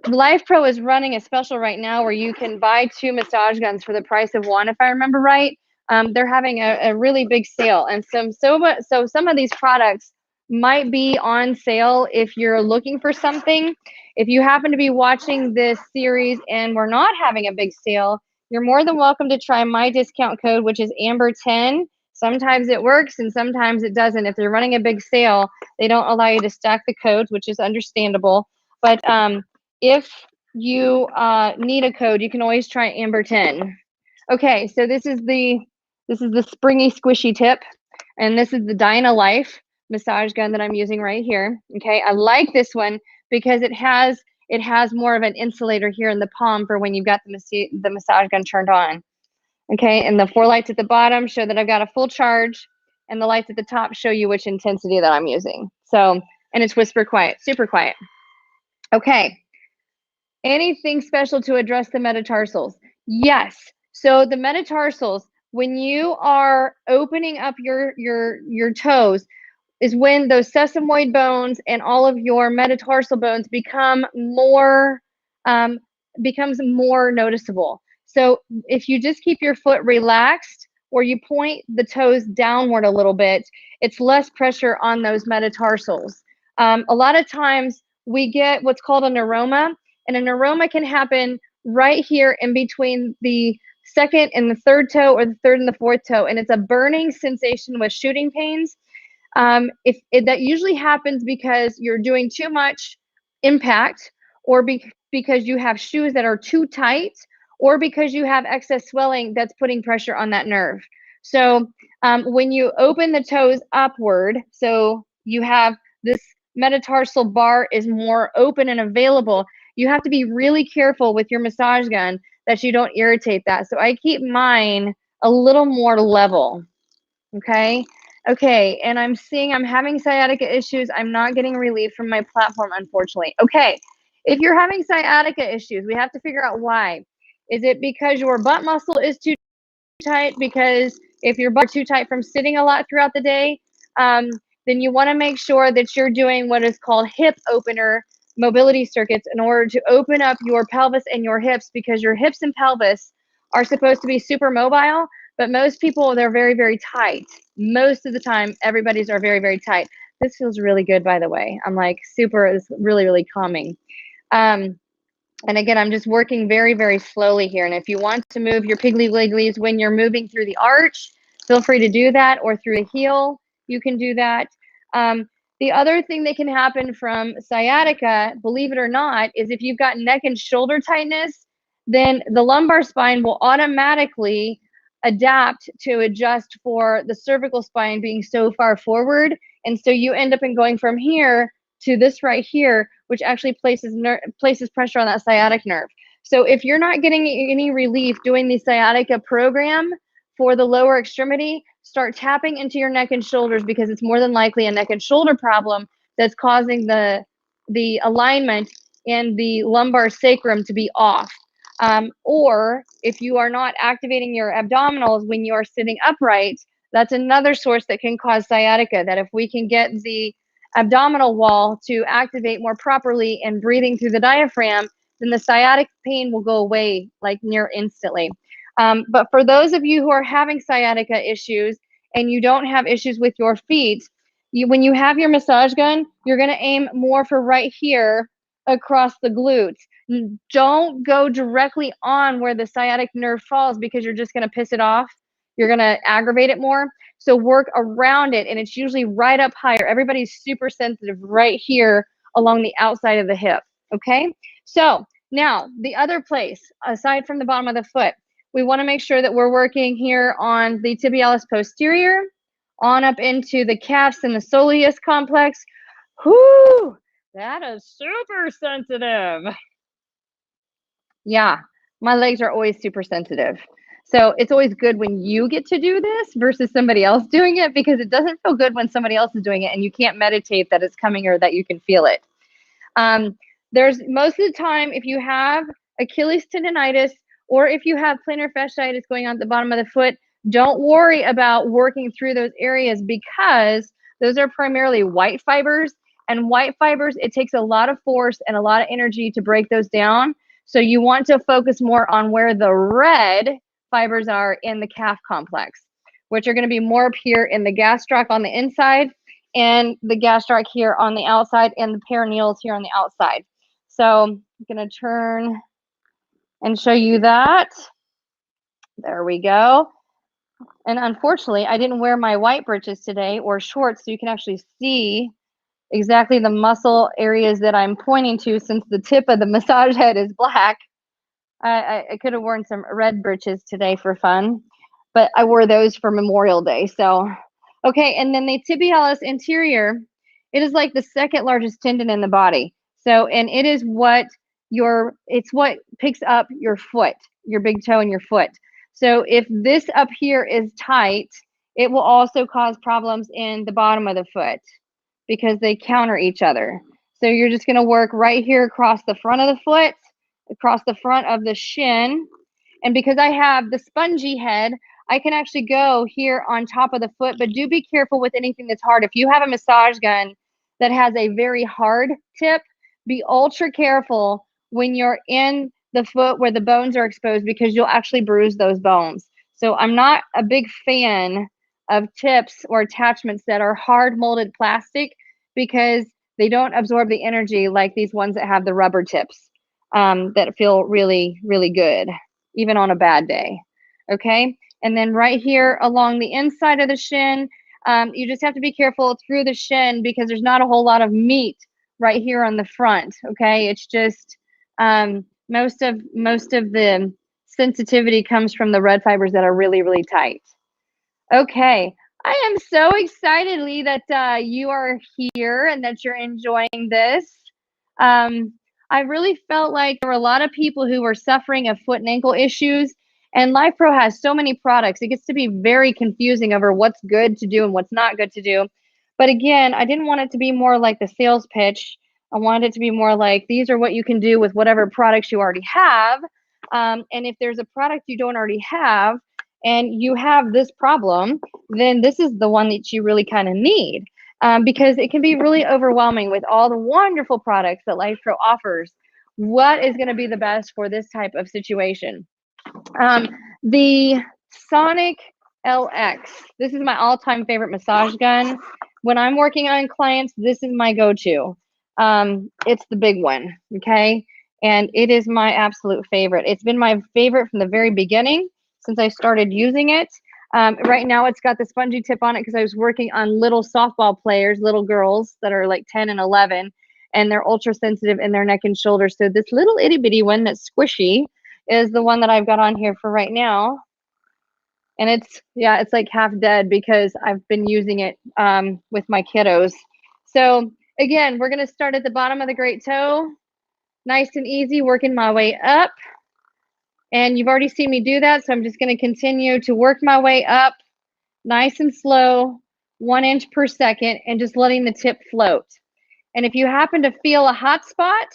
Life Pro is running a special right now where you can buy 2 massage guns for the price of 1, if I remember right. They're having a really big sale, and so some of these products might be on sale if you're looking for something. If you happen to be watching this series and we're not having a big sale, you're more than welcome to try my discount code, which is Amber10. Sometimes it works and sometimes it doesn't. If they're running a big sale, they don't allow you to stack the codes, which is understandable. But if you need a code, you can always try Amber10. Okay, so this is the springy squishy tip, and this is the Dynalife Massage Gun that I'm using right here. Okay, I like this one because it has more of an insulator here in the palm for when you've got the massage gun turned on. Okay, and the 4 lights at the bottom show that I've got a full charge, and the lights at the top show you which intensity that I'm using. So, and it's whisper quiet, super quiet. Okay, anything special to address the metatarsals? Yes. So the metatarsals, when you are opening up your toes, is when those sesamoid bones and all of your metatarsal bones becomes more noticeable. So if you just keep your foot relaxed or you point the toes downward a little bit, it's less pressure on those metatarsals. A lot of times we get what's called a neuroma, and a neuroma can happen right here in between the second and the third toe, or the third and the fourth toe, and it's a burning sensation with shooting pains. That usually happens because you're doing too much impact, or because you have shoes that are too tight, or because you have excess swelling that's putting pressure on that nerve. So when you open the toes upward, so you have this metatarsal bar is more open and available, you have to be really careful with your massage gun that you don't irritate that. So I keep mine a little more level. Okay. Okay. And I'm having sciatica issues. I'm not getting relief from my platform, unfortunately. Okay. If you're having sciatica issues, we have to figure out why. Is it because your butt muscle is too tight? Because if your butt is too tight from sitting a lot throughout the day, then you want to make sure that you're doing what is called hip opener mobility circuits in order to open up your pelvis and your hips, because your hips and pelvis are supposed to be super mobile, but most people, they're very, very tight. Most of the time, everybody's are very, very tight. This feels really good, by the way. I'm like it's really, really calming. And again, I'm just working very, very slowly here. And if you want to move your piggly wigglies when you're moving through the arch, feel free to do that, or through the heel, you can do that. The other thing that can happen from sciatica, believe it or not, is if you've got neck and shoulder tightness, then the lumbar spine will automatically adapt to adjust for the cervical spine being so far forward. And so you end up going from here to this right here, which actually places pressure on that sciatic nerve. So if you're not getting any relief doing the sciatica program for the lower extremity, start tapping into your neck and shoulders, because it's more than likely a neck and shoulder problem that's causing the alignment in the lumbar sacrum to be off. Or if you are not activating your abdominals when you are sitting upright, that's another source that can cause sciatica. That if we can get the abdominal wall to activate more properly and breathing through the diaphragm, then the sciatic pain will go away like near instantly. But for those of you who are having sciatica issues and you don't have issues with your feet, when you have your massage gun, you're going to aim more for right here across the glutes. Don't go directly on where the sciatic nerve falls, because you're just going to piss it off. You're going to aggravate it more. So work around it, and it's usually right up higher. Everybody's super sensitive right here along the outside of the hip. Okay. So now the other place, aside from the bottom of the foot, we want to make sure that we're working here on the tibialis posterior, on up into the calves and the soleus complex. Whoo, that is super sensitive. Yeah, my legs are always super sensitive. So it's always good when you get to do this versus somebody else doing it, because it doesn't feel good when somebody else is doing it and you can't meditate that it's coming or that you can feel it. There's most of the time, if you have Achilles tendonitis or if you have plantar fasciitis going on at the bottom of the foot, don't worry about working through those areas, because those are primarily white fibers, and white fibers, it takes a lot of force and a lot of energy to break those down. So you want to focus more on where the red fibers are in the calf complex, which are going to be more up here in the gastroc on the inside and the gastroc here on the outside and the perineals here on the outside. So I'm going to turn and show you that. There we go. And unfortunately, I didn't wear my white breeches today or shorts, so you can actually see exactly the muscle areas that I'm pointing to, since the tip of the massage head is black. I could have worn some red breeches today for fun, but I wore those for Memorial Day. So, okay. And then the tibialis interior, it is like the second largest tendon in the body. So, and it is what it's what picks up your foot, your big toe and your foot. So if this up here is tight, it will also cause problems in the bottom of the foot because they counter each other. So you're just going to work right here across the front of the foot, across the front of the shin. And because I have the spongy head, I can actually go here on top of the foot, but do be careful with anything that's hard. If you have a massage gun that has a very hard tip, be ultra careful when you're in the foot where the bones are exposed because you'll actually bruise those bones. So I'm not a big fan of tips or attachments that are hard molded plastic because they don't absorb the energy like these ones that have the rubber tips that feel really, really good, even on a bad day. Okay. And then right here along the inside of the shin, you just have to be careful through the shin because there's not a whole lot of meat right here on the front. Okay. It's just most of the sensitivity comes from the red fibers that are really, really tight. Okay. I am so excited, Lee, that you are here and that you're enjoying this. I really felt like there were a lot of people who were suffering of foot and ankle issues, and LifePro has so many products. It gets to be very confusing over what's good to do and what's not good to do. But again, I didn't want it to be more like the sales pitch. I wanted it to be more like these are what you can do with whatever products you already have. And if there's a product you don't already have and you have this problem, then this is the one that you really kind of need. Because it can be really overwhelming with all the wonderful products that LifePro offers. What is going to be the best for this type of situation? The Sonic LX. This is my all-time favorite massage gun. When I'm working on clients, this is my go-to. It's the big one, okay? And it is my absolute favorite. It's been my favorite from the very beginning since I started using it. Right now it's got the spongy tip on it because I was working on little softball players, little girls that are like 10 and 11, and they're ultra sensitive in their neck and shoulders. So this little itty bitty one that's squishy is the one that I've got on here for right now. And it's like half dead because I've been using it with my kiddos. So again, we're going to start at the bottom of the great toe, nice and easy, working my way up. And you've already seen me do that, so I'm just going to continue to work my way up, nice and slow, 1 inch per second, and just letting the tip float. And if you happen to feel a hot spot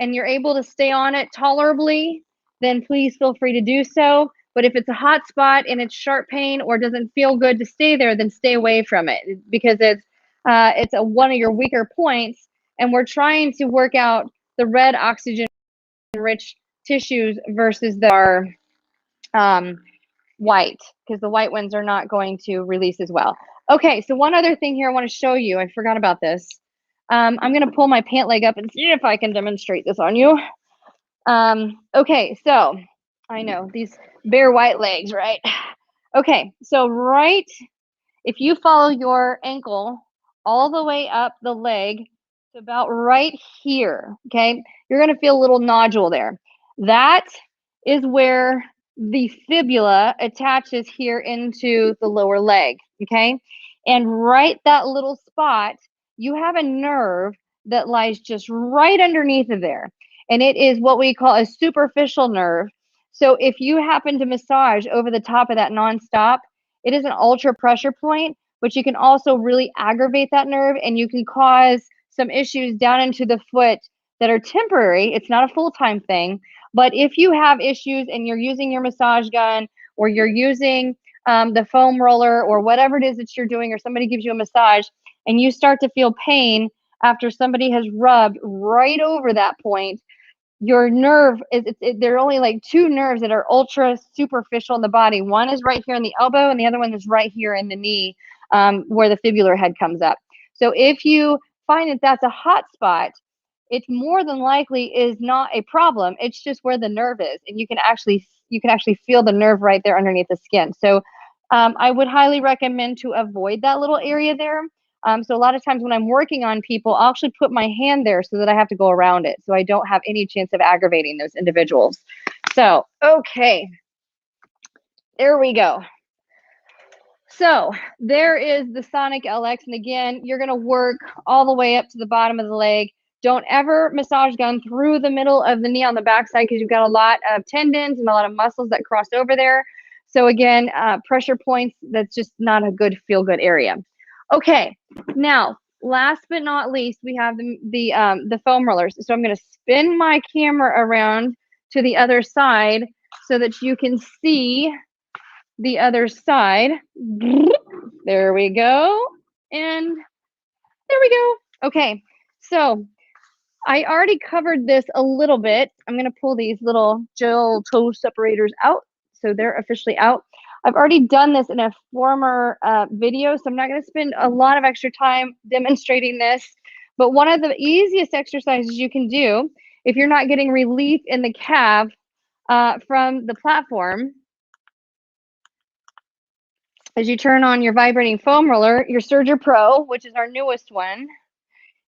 and you're able to stay on it tolerably, then please feel free to do so. But if it's a hot spot and it's sharp pain or doesn't feel good to stay there, then stay away from it because it's one of your weaker points, and we're trying to work out the red oxygen-rich tissues versus our white, because the white ones are not going to release as well. Okay, so one other thing here I want to show you. I forgot about this. I'm going to pull my pant leg up and see if I can demonstrate this on you. Okay, so I know these bare white legs, right? Okay, so if you follow your ankle all the way up the leg to about right here, okay, you're going to feel a little nodule there. That is where the fibula attaches here into the lower leg, okay? And right that little spot, you have a nerve that lies just right underneath of there. And it is what we call a superficial nerve. So if you happen to massage over the top of that nonstop, it is an ultra pressure point, but you can also really aggravate that nerve and you can cause some issues down into the foot that are temporary. It's not a full-time thing. But if you have issues and you're using your massage gun or you're using the foam roller or whatever it is that you're doing, or somebody gives you a massage and you start to feel pain after somebody has rubbed right over that point, your nerve there are only like 2 nerves that are ultra superficial in the body. One is right here in the elbow and the other one is right here in the knee where the fibular head comes up. So if you find that that's a hot spot, it more than likely is not a problem. It's just where the nerve is, and you can actually feel the nerve right there underneath the skin. So I would highly recommend to avoid that little area there. So a lot of times when I'm working on people, I'll actually put my hand there so that I have to go around it, so I don't have any chance of aggravating those individuals. So, okay, there we go. So there is the Sonic LX, and again, you're gonna work all the way up to the bottom of the leg. Don't ever massage gun through the middle of the knee on the backside because you've got a lot of tendons and a lot of muscles that cross over there. So again, pressure points, that's just not a good feel-good area. Okay, now, last but not least, we have the foam rollers. So I'm gonna spin my camera around to the other side so that you can see the other side. There we go. And there we go. Okay, so I already covered this a little bit. I'm going to pull these little gel toe separators out. So they're officially out. I've already done this in a former video, so I'm not going to spend a lot of extra time demonstrating this. But one of the easiest exercises you can do if you're not getting relief in the calf from the platform, as you turn on your vibrating foam roller, your Surger Pro, which is our newest one,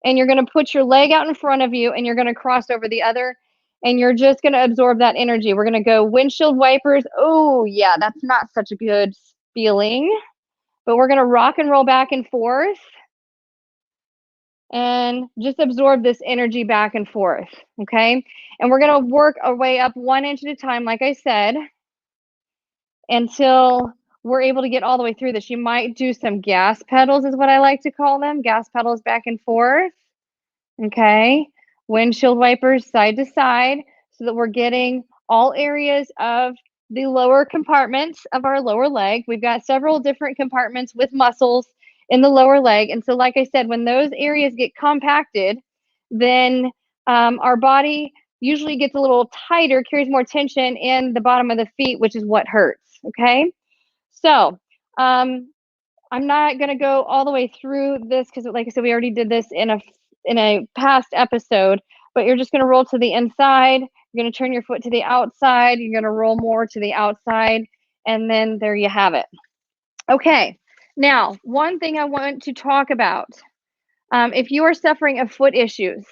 and you're going to put your leg out in front of you and you're going to cross over the other, and you're just going to absorb that energy. We're going to go windshield wipers. Oh, yeah, that's not such a good feeling, but we're going to rock and roll back and forth and just absorb this energy back and forth, okay? And we're going to work our way up 1 inch at a time, like I said, until we're able to get all the way through this. You might do some gas pedals is what I like to call them. Gas pedals back and forth. Okay. Windshield wipers side to side so that we're getting all areas of the lower compartments of our lower leg. We've got several different compartments with muscles in the lower leg. And so, like I said, when those areas get compacted, then our body usually gets a little tighter, carries more tension in the bottom of the feet, which is what hurts. Okay. So I'm not going to go all the way through this because, like I said, we already did this in a past episode, but you're just going to roll to the inside. You're going to turn your foot to the outside. You're going to roll more to the outside. And then there you have it. Okay. Now, one thing I want to talk about, if you are suffering of foot issues,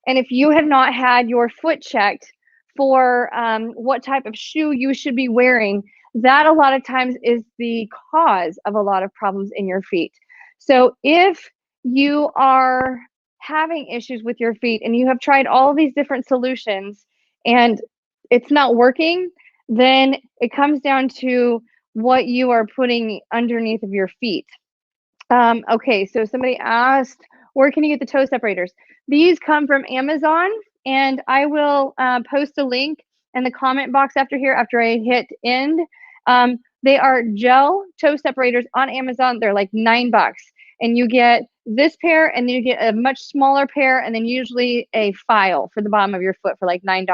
and if you have not had your foot checked for what type of shoe you should be wearing, that a lot of times is the cause of a lot of problems in your feet. So if you are having issues with your feet and you have tried all these different solutions and it's not working, then it comes down to what you are putting underneath of your feet. Okay, so somebody asked, where can you get the toe separators? These come from Amazon, and I will post a link in the comment box after here, after I hit end. They are gel toe separators on Amazon. They're like $9, and you get this pair, and then you get a much smaller pair, and then usually a file for the bottom of your foot for like $9.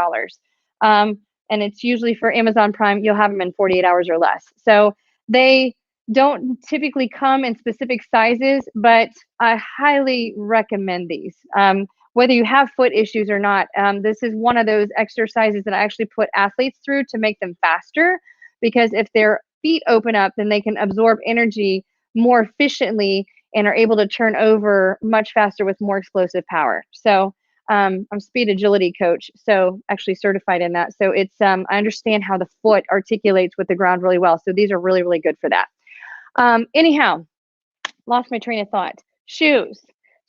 And it's usually for Amazon Prime. You'll have them in 48 hours or less. So they don't typically come in specific sizes, but I highly recommend these. Whether you have foot issues or not, this is one of those exercises that I actually put athletes through to make them faster, because if their feet open up, then they can absorb energy more efficiently and are able to turn over much faster with more explosive power. So I'm a speed agility coach, so actually certified in that. So it's I understand how the foot articulates with the ground really well. So these are really, really good for that. Anyhow, lost my train of thought. Shoes.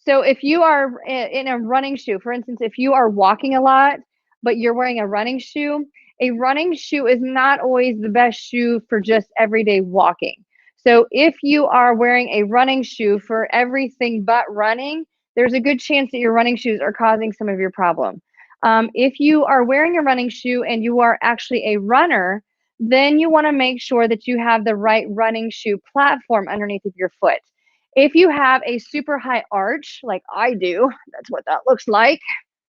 So if you are in a running shoe, for instance, if you are walking a lot, but you're wearing a running shoe is not always the best shoe for just everyday walking. So if you are wearing a running shoe for everything but running, there's a good chance that your running shoes are causing some of your problem. If you are wearing a running shoe and you are actually a runner, then you want to make sure that you have the right running shoe platform underneath of your foot. If you have a super high arch, like I do, that's what that looks like,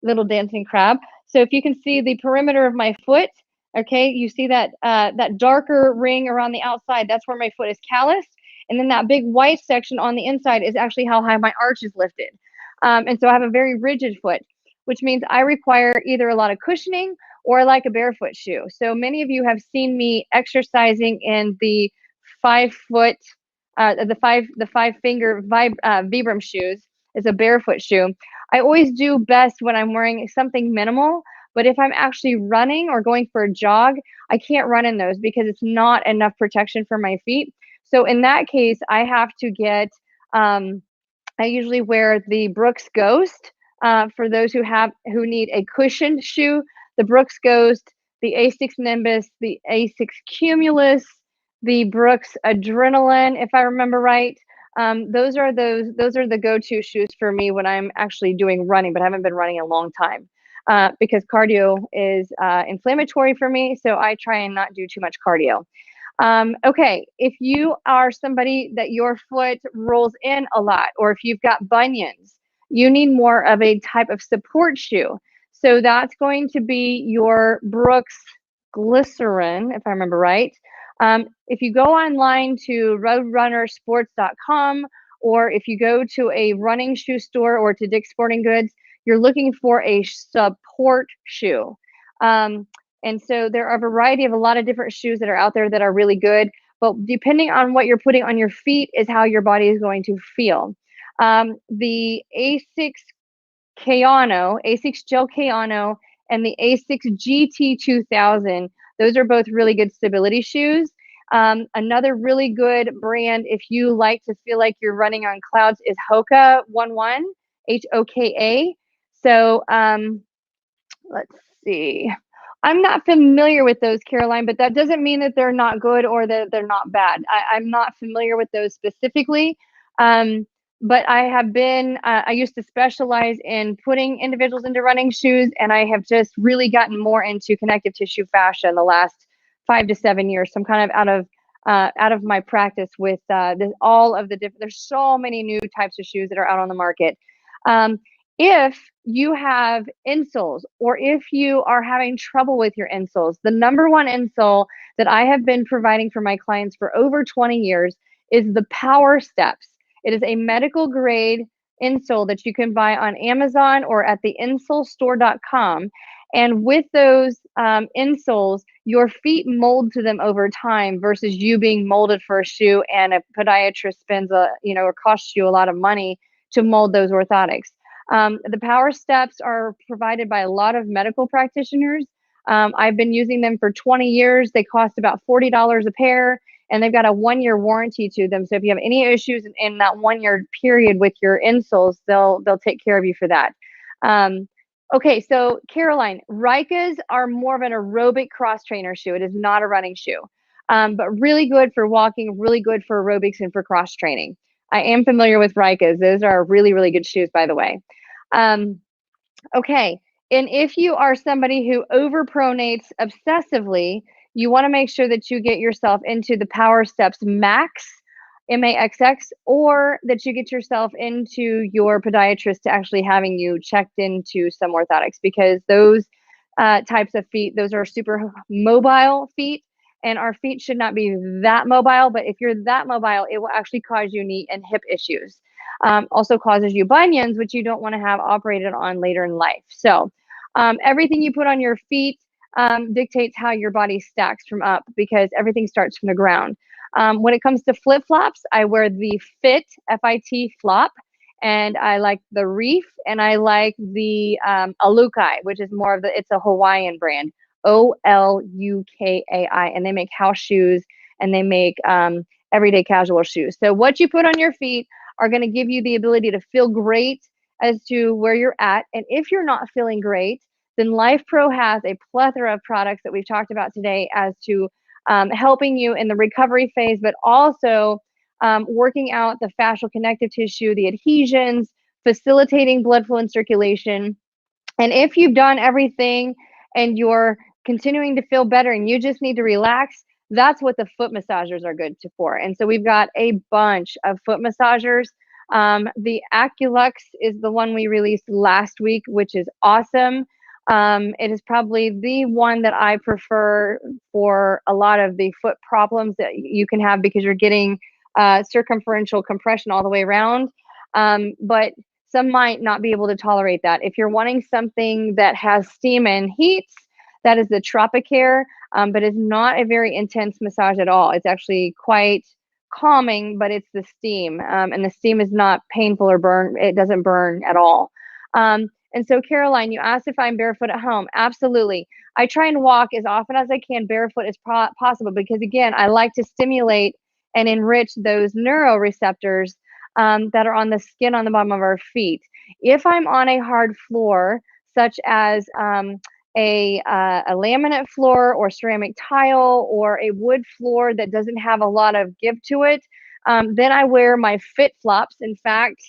little dancing crab. So if you can see the perimeter of my foot, okay, you see that that darker ring around the outside, that's where my foot is calloused. And then that big white section on the inside is actually how high my arch is lifted. And so I have a very rigid foot, which means I require either a lot of cushioning or like a barefoot shoe. So many of you have seen me exercising in the 5 foot, the five finger Vibram shoes. Is a barefoot shoe. I always do best when I'm wearing something minimal, But if I'm actually running or going for a jog, I can't run in those because it's not enough protection for my feet. So in that case, I have to get, I usually wear the Brooks Ghost. For those who need a cushioned shoe, the Brooks Ghost, the Asics Nimbus, the Asics Cumulus, the Brooks Adrenaline, if I remember right. Those are the go-to shoes for me when I'm actually doing running, but I haven't been running in a long time because cardio is inflammatory for me. So I try and not do too much cardio. Okay, if you are somebody that your foot rolls in a lot, or if you've got bunions, you need more of a type of support shoe. So that's going to be your Brooks Glycerin, if I remember right. If you go online to roadrunnersports.com, or if you go to a running shoe store or to Dick's Sporting Goods, you're looking for a support shoe. And so there are a lot of different shoes that are out there that are really good, but depending on what you're putting on your feet is how your body is going to feel. The Asics Asics Gel Kayano, and the Asics GT2000, those are both really good stability shoes. Another really good brand, if you like to feel like you're running on clouds, is Hoka 11, Hoka. So let's see. I'm not familiar with those, Caroline, but that doesn't mean that they're not good or that they're not bad. I'm not familiar with those specifically. But I have been, I used to specialize in putting individuals into running shoes, and I have just really gotten more into connective tissue fascia in the last 5 to 7 years. So I'm kind of out of my practice with all of the different, there's so many new types of shoes that are out on the market. If you have insoles, or if you are having trouble with your insoles, the number one insole that I have been providing for my clients for over 20 years is the Power Steps. It is a medical grade insole that you can buy on Amazon or at the insolestore.com. And with those insoles, your feet mold to them over time versus you being molded for a shoe, and a podiatrist spends or costs you a lot of money to mold those orthotics. The Power Steps are provided by a lot of medical practitioners. I've been using them for 20 years. They cost about $40 a pair, and they've got a 1-year warranty to them. So if you have any issues in that 1-year period with your insoles, they'll take care of you for that. Okay, so Caroline, Rykas are more of an aerobic cross trainer shoe. It is not a running shoe, but really good for walking, really good for aerobics and for cross training. I am familiar with Rykas. Those are really, really good shoes, by the way. Okay, and if you are somebody who overpronates obsessively, you want to make sure that you get yourself into the Power Steps Max, MAXX, or that you get yourself into your podiatrist to actually having you checked into some orthotics, because those types of feet, those are super mobile feet, and our feet should not be that mobile. But if you're that mobile, it will actually cause you knee and hip issues. Also causes you bunions, which you don't want to have operated on later in life. So everything you put on your feet dictates how your body stacks from up, because everything starts from the ground. When it comes to flip-flops, I wear the Fit, F-I-T flop, and I like the Reef, and I like the Alukai, which is more of it's a Hawaiian brand, Olukai, and they make house shoes, and they make everyday casual shoes. So what you put on your feet are going to give you the ability to feel great as to where you're at. And if you're not feeling great, then Life Pro has a plethora of products that we've talked about today as to helping you in the recovery phase, but also working out the fascial connective tissue, the adhesions, facilitating blood flow and circulation. And if you've done everything and you're continuing to feel better and you just need to relax, that's what the foot massagers are good for. And so we've got a bunch of foot massagers. The Aculux is the one we released last week, which is awesome. It is probably the one that I prefer for a lot of the foot problems that you can have, because you're getting circumferential compression all the way around. But some might not be able to tolerate that. If you're wanting something that has steam and heats, that is the Tropicare, but it's not a very intense massage at all. It's actually quite calming, but it's the steam, and the steam is not painful or burn. It doesn't burn at all. And so, Caroline, you asked if I'm barefoot at home. Absolutely. I try and walk as often as I can barefoot as possible because, again, I like to stimulate and enrich those neuroreceptors that are on the skin on the bottom of our feet. If I'm on a hard floor, such as a laminate floor or ceramic tile or a wood floor that doesn't have a lot of give to it, then I wear my fit flops. In fact,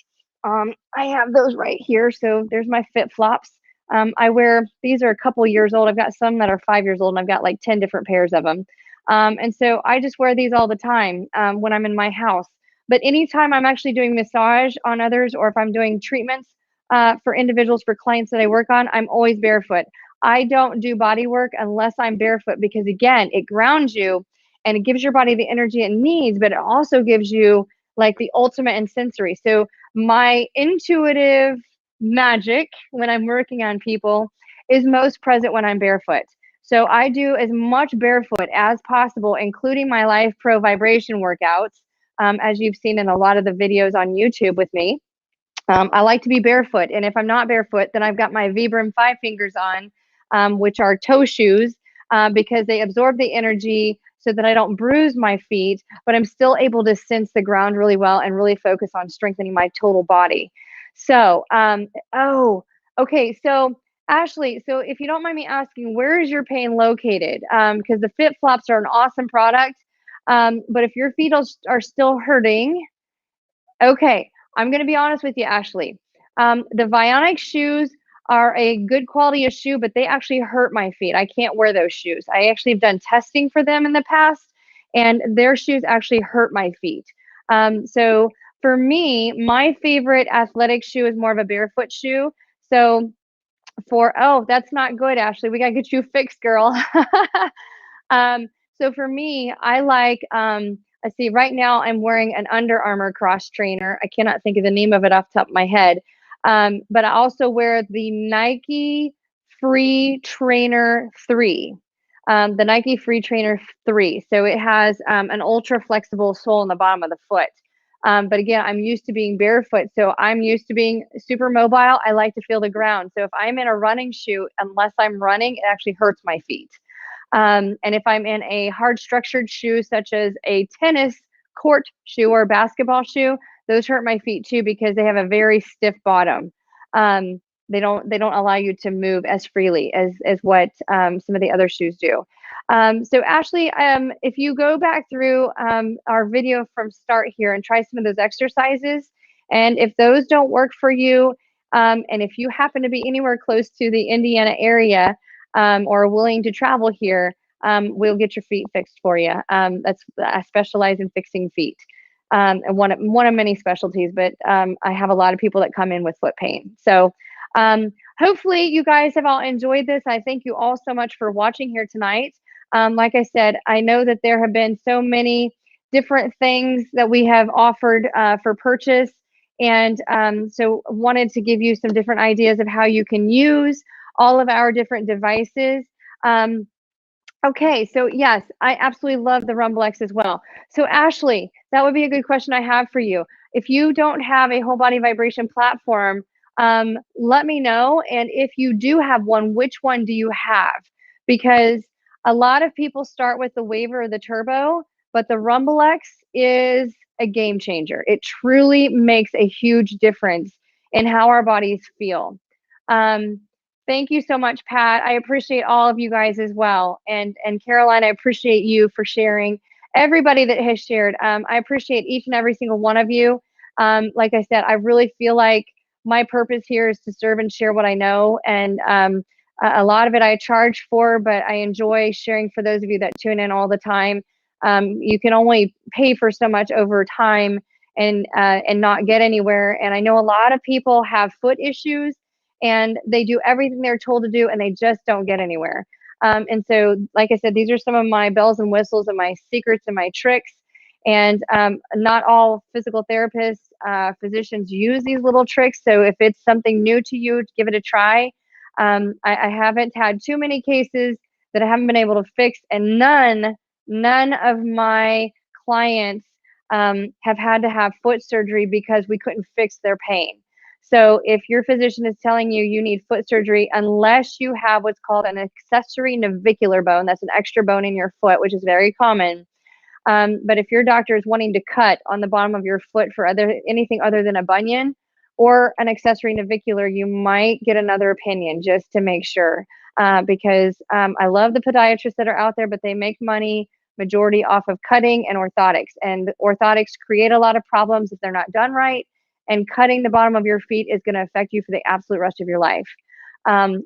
I have those right here. So there's my fit flops. I wear, these are a couple years old. I've got some that are 5 years old and I've got like 10 different pairs of them. And so I just wear these all the time when I'm in my house. But anytime I'm actually doing massage on others or if I'm doing treatments for individuals, for clients that I work on, I'm always barefoot. I don't do body work unless I'm barefoot because, again, it grounds you and it gives your body the energy it needs, but it also gives you like the ultimate in sensory. So my intuitive magic when I'm working on people is most present when I'm barefoot. So I do as much barefoot as possible, including my Life Pro vibration workouts, as you've seen in a lot of the videos on YouTube with me. I like to be barefoot. And if I'm not barefoot, then I've got my Vibram 5 fingers on, which are toe shoes, because they absorb the energy so that I don't bruise my feet, but I'm still able to sense the ground really well and really focus on strengthening my total body. So, okay. So, Ashley, so if you don't mind me asking, where is your pain located? Because the Fit Flops are an awesome product. But if your feet are still hurting, okay, I'm going to be honest with you, Ashley. The Vionic shoes are a good quality of shoe, but they actually hurt my feet. I can't wear those shoes. I actually have done testing for them in the past, and their shoes actually hurt my feet. So for me, my favorite athletic shoe is more of a barefoot shoe. So oh, that's not good, Ashley. We got to get you fixed, girl. So for me, I like, I see right now I'm wearing an Under Armour cross trainer. I cannot think of the name of it off the top of my head. But I also wear the Nike Free Trainer 3. The Nike Free Trainer 3. So it has an ultra flexible sole in the bottom of the foot. But again, I'm used to being barefoot. So I'm used to being super mobile. I like to feel the ground. So if I'm in a running shoe, unless I'm running, it actually hurts my feet. And if I'm in a hard structured shoe, such as a tennis court shoe or a basketball shoe, those hurt my feet too because they have a very stiff bottom. They don't allow you to move as freely as what some of the other shoes do. So Ashley, if you go back through our video from start here and try some of those exercises, and if those don't work for you, and if you happen to be anywhere close to the Indiana area, or willing to travel here, we'll get your feet fixed for you. I specialize in fixing feet, and one of many specialties. But I have a lot of people that come in with foot pain. So hopefully you guys have all enjoyed this. I thank you all so much for watching here tonight. Like I said, I know that there have been so many different things that we have offered for purchase. And so wanted to give you some different ideas of how you can use all of our different devices. Okay, so yes, I absolutely love the Rumble X as well. So Ashley, that would be a good question I have for you. If you don't have a whole body vibration platform, let me know. And if you do have one, which one do you have? Because a lot of people start with the Waver or the Turbo, but the Rumble X is a game changer. It truly makes a huge difference in how our bodies feel. Thank you so much, Pat. I appreciate all of you guys as well. And Caroline, I appreciate you for sharing. Everybody that has shared, I appreciate each and every single one of you. Like I said, I really feel like my purpose here is to serve and share what I know. And a lot of it I charge for, but I enjoy sharing for those of you that tune in all the time. You can only pay for so much over time and not get anywhere. And I know a lot of people have foot issues and they do everything they're told to do and they just don't get anywhere. And so, like I said, these are some of my bells and whistles and my secrets and my tricks. And not all physical therapists, physicians use these little tricks. So if it's something new to you, give it a try. I haven't had too many cases that I haven't been able to fix, and none of my clients have had to have foot surgery because we couldn't fix their pain. So if your physician is telling you you need foot surgery, unless you have what's called an accessory navicular bone, that's an extra bone in your foot, which is very common. But if your doctor is wanting to cut on the bottom of your foot for anything other than a bunion or an accessory navicular, you might get another opinion just to make sure. Because I love the podiatrists that are out there, but they make money majority off of cutting and orthotics. And orthotics create a lot of problems if they're not done right. And cutting the bottom of your feet is going to affect you for the absolute rest of your life,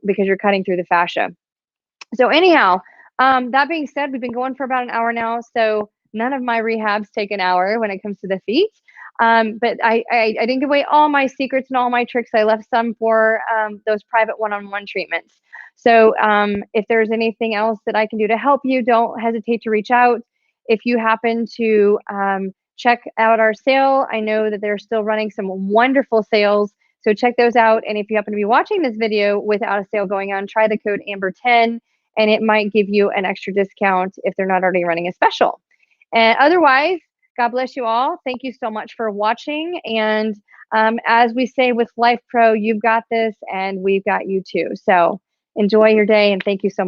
because you're cutting through the fascia. So anyhow, that being said, we've been going for about an hour now. So none of my rehabs take an hour when it comes to the feet. But I didn't give away all my secrets and all my tricks. I left some for those private one-on-one treatments. So if there's anything else that I can do to help you, don't hesitate to reach out. If you happen to check out our sale, I know that they're still running some wonderful sales. So check those out. And if you happen to be watching this video without a sale going on, try the code Amber10, and it might give you an extra discount if they're not already running a special. And otherwise, God bless you all. Thank you so much for watching. And as we say with Life Pro, you've got this and we've got you too. So enjoy your day and thank you so much.